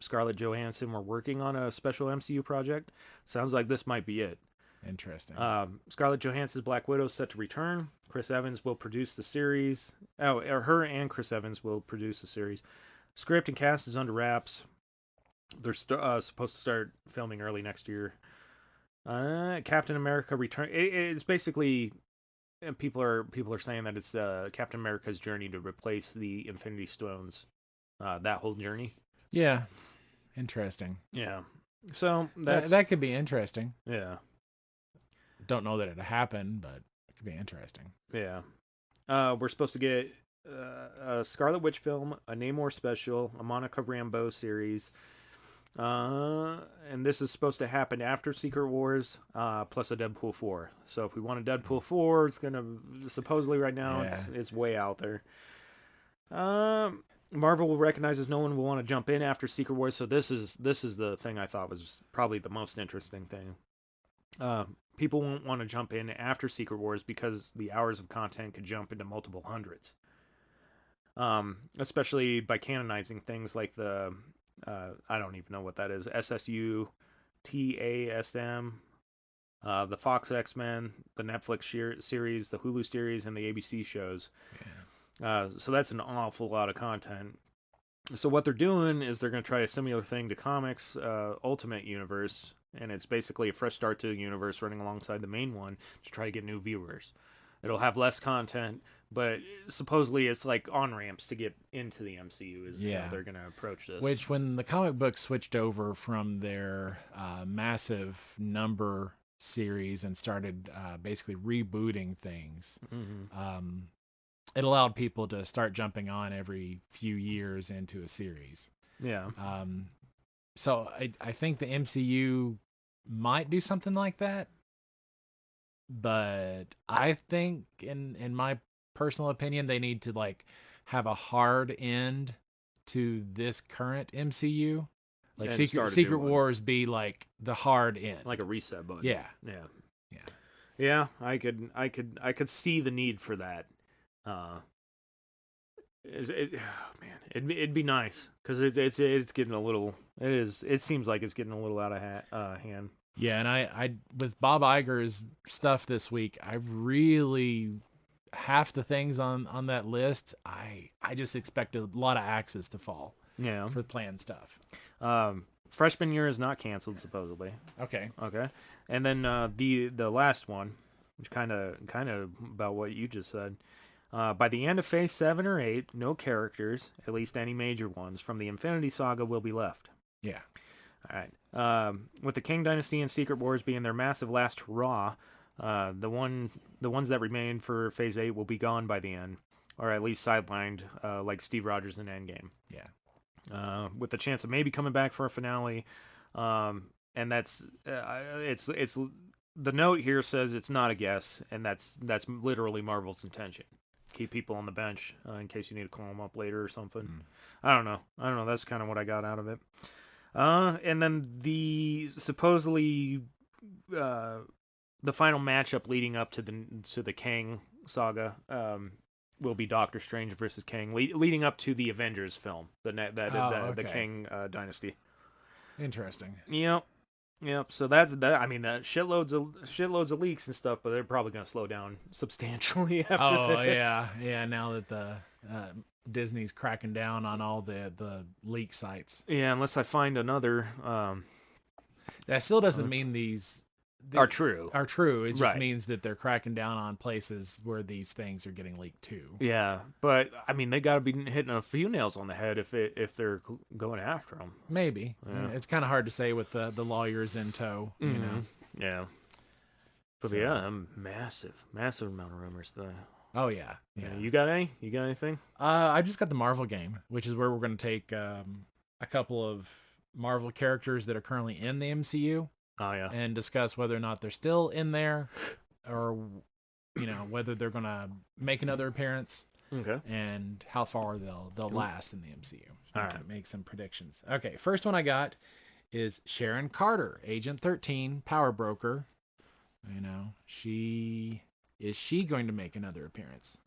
Scarlett Johansson were working on a special MCU project? Sounds like this might be it.
Interesting.
Scarlett Johansson's Black Widow is set to return. Chris Evans will produce the series. Her and Chris Evans will produce the series. Script and cast is under wraps. They're supposed to start filming early next year. Captain America return. It's basically, people are saying that it's Captain America's journey to replace the Infinity Stones. That whole journey.
Yeah. Interesting.
Yeah. So
that could be interesting.
Yeah.
Don't know that it'll happen, but it could be interesting.
Yeah. We're supposed to get a Scarlet Witch film, a Namor special, a Monica Rambeau series. And this is supposed to happen after Secret Wars, plus a Deadpool 4. So if we want a Deadpool 4, it's going to, supposedly right now, it's way out there. Marvel will recognize as no one will want to jump in after Secret Wars, so this is the thing I thought was probably the most interesting thing. People won't want to jump in after Secret Wars because the hours of content could jump into multiple hundreds. Especially by canonizing things like the, I don't even know what that is, SSU, TASM, the Fox X-Men, the Netflix series, the Hulu series, and the ABC shows. Yeah. So that's an awful lot of content. So what they're doing is they're going to try a similar thing to comics Ultimate Universe, and it's basically a fresh start to the universe running alongside the main one to try to get new viewers. It'll have less content, but supposedly it's like on-ramps to get into the MCU is how they're going to approach this.
Which, when the comic books switched over from their massive number series and started basically rebooting things, it allowed people to start jumping on every few years into a series.
Yeah.
So I think the MCU might do something like that, but I think in my personal opinion, they need to like have a hard end to this current MCU. Like Secret Wars be like the hard end,
like a reset button.
Yeah.
I could see the need for that. It'd be nice because it's getting a little. It seems like it's getting a little out of hand.
Yeah, and I with Bob Iger's stuff this week, I really, half the things on that list, I just expect a lot of axes to fall.
Yeah,
for planned stuff.
Freshman year is not canceled supposedly.
Okay.
And then the last one, which kind of about what you just said. By the end of Phase 7 or 8, no characters, at least any major ones, from the Infinity Saga will be left.
Yeah.
All right. With the Kang Dynasty and Secret Wars being their massive last hurrah, the ones that remain for Phase 8 will be gone by the end. or at least sidelined, like Steve Rogers in Endgame.
Yeah.
With the chance of maybe coming back for a finale. And that's it's the note here says it's not a guess, and that's literally Marvel's intention. Keep people on the bench in case you need to call them up later or something. I don't know. That's kind of what I got out of it. And then the supposedly the final matchup leading up to the Kang saga will be Doctor Strange versus Kang, leading up to the Avengers film, the Kang dynasty.
Interesting.
Yep. So that's that. I mean, that shitloads of leaks and stuff, but they're probably going to slow down substantially after this.
Yeah. Now that the Disney's cracking down on all the leak sites.
Yeah, unless I find another.
That still doesn't mean these
are true.
It just means that they're cracking down on places where these things are getting leaked too.
Yeah, but I mean, they got to be hitting a few nails on the head if they're going after them.
Maybe. Yeah. It's kind of hard to say with the lawyers in tow. You know.
Yeah. But so, yeah, massive amount of rumors though.
Oh yeah.
You got any? You got anything?
I just got the Marvel game, which is where we're going to take a couple of Marvel characters that are currently in the MCU.
Oh yeah.
And discuss whether or not they're still in there, or whether they're gonna make another appearance.
Okay.
And how far they'll last in the MCU.
All right.
Make some predictions. Okay. First one I got is Sharon Carter, Agent 13, Power Broker. Is she going to make another appearance?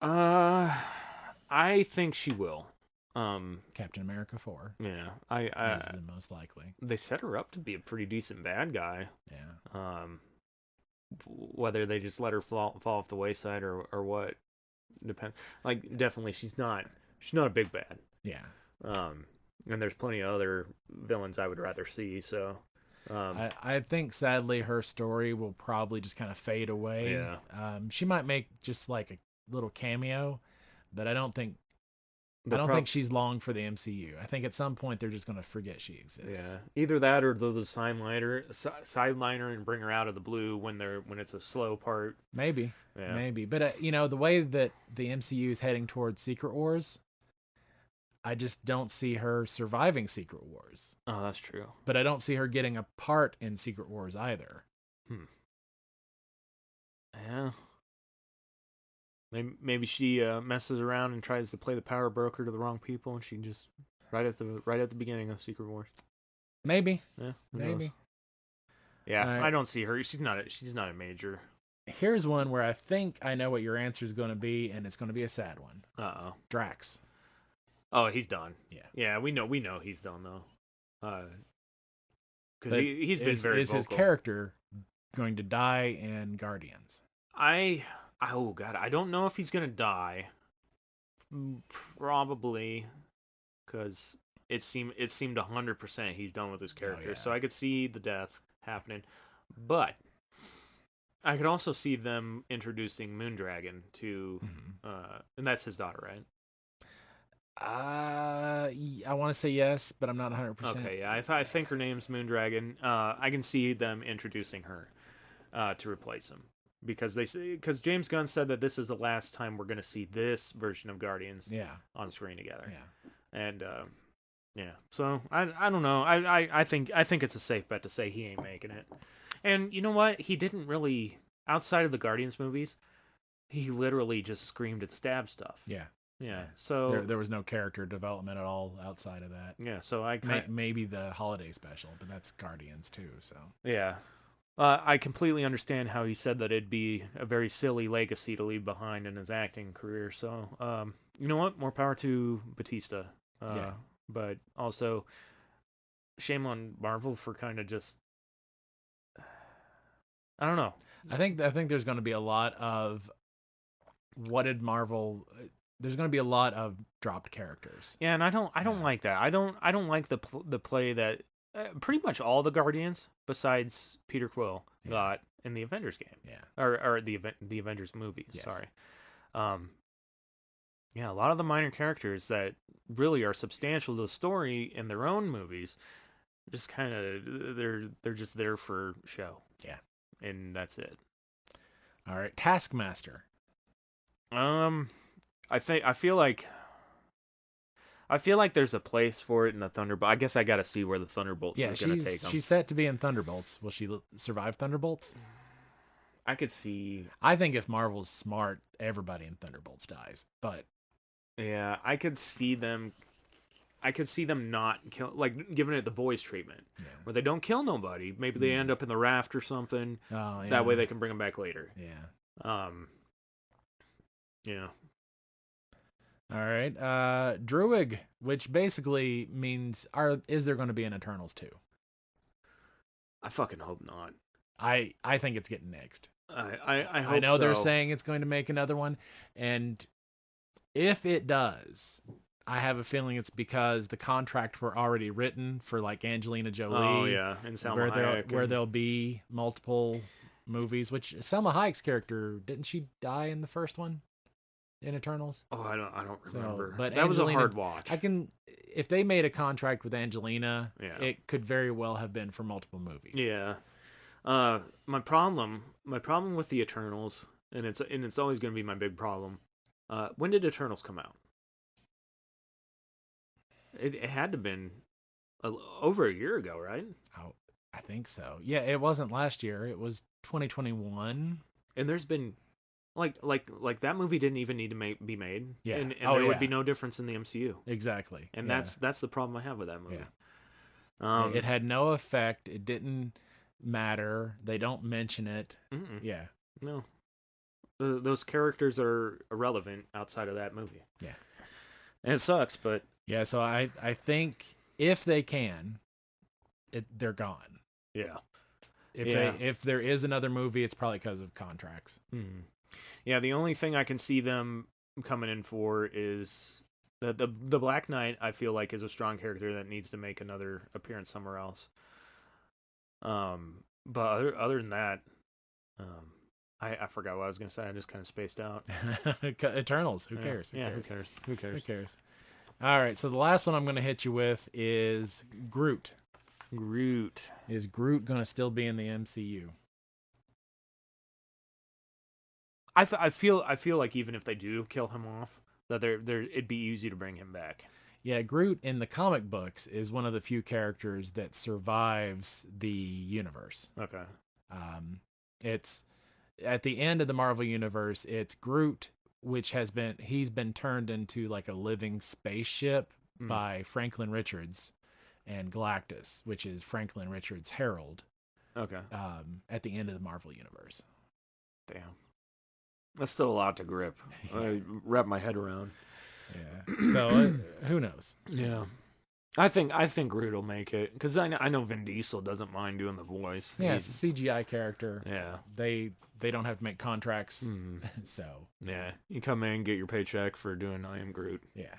I think she will.
Captain America 4.
Yeah,
is the most likely.
They set her up to be a pretty decent bad guy.
Yeah.
Whether they just let her fall off the wayside or what, depends. Like, definitely she's not a big bad.
Yeah.
And there's plenty of other villains I would rather see. So.
I think sadly her story will probably just kind of fade away.
Yeah.
She might make just like a little cameo, but I don't think she's long for the MCU. I think at some point they're just going to forget she exists.
Yeah, either that or the sideliner and bring her out of the blue when it's a slow part.
Maybe,
yeah.
Maybe. But the way that the MCU is heading towards Secret Wars, I just don't see her surviving Secret Wars.
Oh, that's true.
But I don't see her getting a part in Secret Wars either.
Yeah. Maybe she messes around and tries to play the power broker to the wrong people, and she just right at the beginning of Secret Wars.
Maybe.
Yeah.
Maybe.
Yeah, right. I don't see her. She's not a major.
Here's one where I think I know what your answer is going to be, and it's going to be a sad one.
Uh-oh.
Drax.
Oh, he's done.
Yeah.
Yeah, we know he's done though. Because he's been very vocal.
Is his character going to die in Guardians?
Oh God, I don't know if he's gonna die. Probably, because it seemed 100% he's done with his character.
Oh, yeah.
So I could see the death happening, but I could also see them introducing Moondragon to, and that's his daughter, right?
I want to say yes, but I'm not 100%.
Okay, yeah, I think her name's Moondragon. I can see them introducing her to replace him. Because James Gunn said that this is the last time we're going to see this version of Guardians on screen together.
Yeah.
And so I don't know. I think it's a safe bet to say he ain't making it. And you know what? He didn't really, outside of the Guardians movies, he literally just screamed and stabbed stuff.
Yeah.
Yeah. So
there was no character development at all outside of that.
Yeah. So
maybe the holiday special, but that's Guardians too. So
yeah. I completely understand how he said that it'd be a very silly legacy to leave behind in his acting career. So, you know what? More power to Batista.
Yeah.
But also, shame on Marvel for kind of just... I don't know.
I think there's going to be a lot of... What did Marvel... There's going to be a lot of dropped characters.
Yeah, and I don't like that. I don't like the play that... pretty much all the Guardians, besides Peter Quill, got in the Avengers game.
Yeah.
Or the Avengers movie. Yes. Sorry. Yeah, a lot of the minor characters that really are substantial to the story in their own movies, just kind of they're just there for show.
Yeah.
And that's it.
All right, Taskmaster.
I feel like there's a place for it in the Thunderbolt. I guess I got to see where the Thunderbolts is going to take them.
She's set to be in Thunderbolts. Will she survive Thunderbolts?
I could see.
I think if Marvel's smart, everybody in Thunderbolts dies. But
yeah, I could see them not kill, like giving it the boys treatment, where they don't kill nobody. Maybe they end up in the raft or something.
Oh, yeah.
That way they can bring them back later.
Yeah.
Yeah.
All right. Druig, which basically means is there going to be an Eternals 2?
I fucking hope not.
I think it's getting nixed.
I hope
I know
so.
they're saying it's going to make another one, and if it does, I have a feeling it's because the contracts were already written for like Angelina Jolie.
Oh yeah, and Salma Hayek,
where there'll be multiple movies. Which Salma Hayek's character, didn't she die in the first one in Eternals?
Oh, I don't remember.
But
that was a hard watch.
If they made a contract with Angelina,
yeah.
it could very well have been for multiple movies.
Yeah. My problem with the Eternals, and it's always going to be my big problem. When did Eternals come out? It had to have been over a year ago, right?
Oh, I think so. Yeah, it wasn't last year. It was 2021.
And there's been like that movie didn't even need to be made.
Yeah,
and there would be no difference in the MCU.
Exactly.
And that's the problem I have with that movie.
Yeah. It had no effect. It didn't matter. They don't mention it.
Mm-mm.
Yeah.
No. Those characters are irrelevant outside of that movie.
Yeah.
And it sucks, but
yeah. So I think if they can, they're gone.
Yeah.
If there is another movie, it's probably because of contracts.
Mm-hmm. Yeah. The only thing I can see them coming in for is the Black Knight. I feel like is a strong character that needs to make another appearance somewhere else. But other than that, I forgot what I was gonna say. I just kind of spaced out.
Eternals. Who cares?
Who cares?
All right. So the last one I'm gonna hit you with is Groot. Is Groot gonna still be in the MCU?
I feel like even if they do kill him off, that it'd be easy to bring him back.
Yeah, Groot in the comic books is one of the few characters that survives the universe.
Okay.
It's at the end of the Marvel universe, it's Groot, which he's been turned into like a living spaceship by Franklin Richards, and Galactus, which is Franklin Richards' herald.
Okay.
At the end of the Marvel universe.
Damn. That's still a lot to grip. I wrap my head around.
Yeah. So who knows?
Yeah. I think Groot will make it because I know Vin Diesel doesn't mind doing the voice.
Yeah, it's a CGI character.
Yeah.
They don't have to make contracts. So
yeah, you come in, get your paycheck for doing I Am Groot.
Yeah.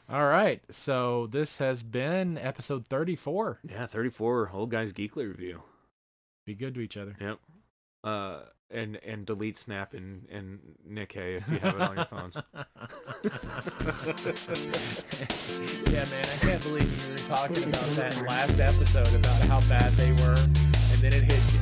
All right. So this has been episode 34.
Yeah, 34. Old Guys Geekly review.
Be good to each other.
Yep. And delete Snap and Nick Hay if you have it on your phones.
Yeah, man, I can't believe you were talking about that last episode about how bad they were, and then it hit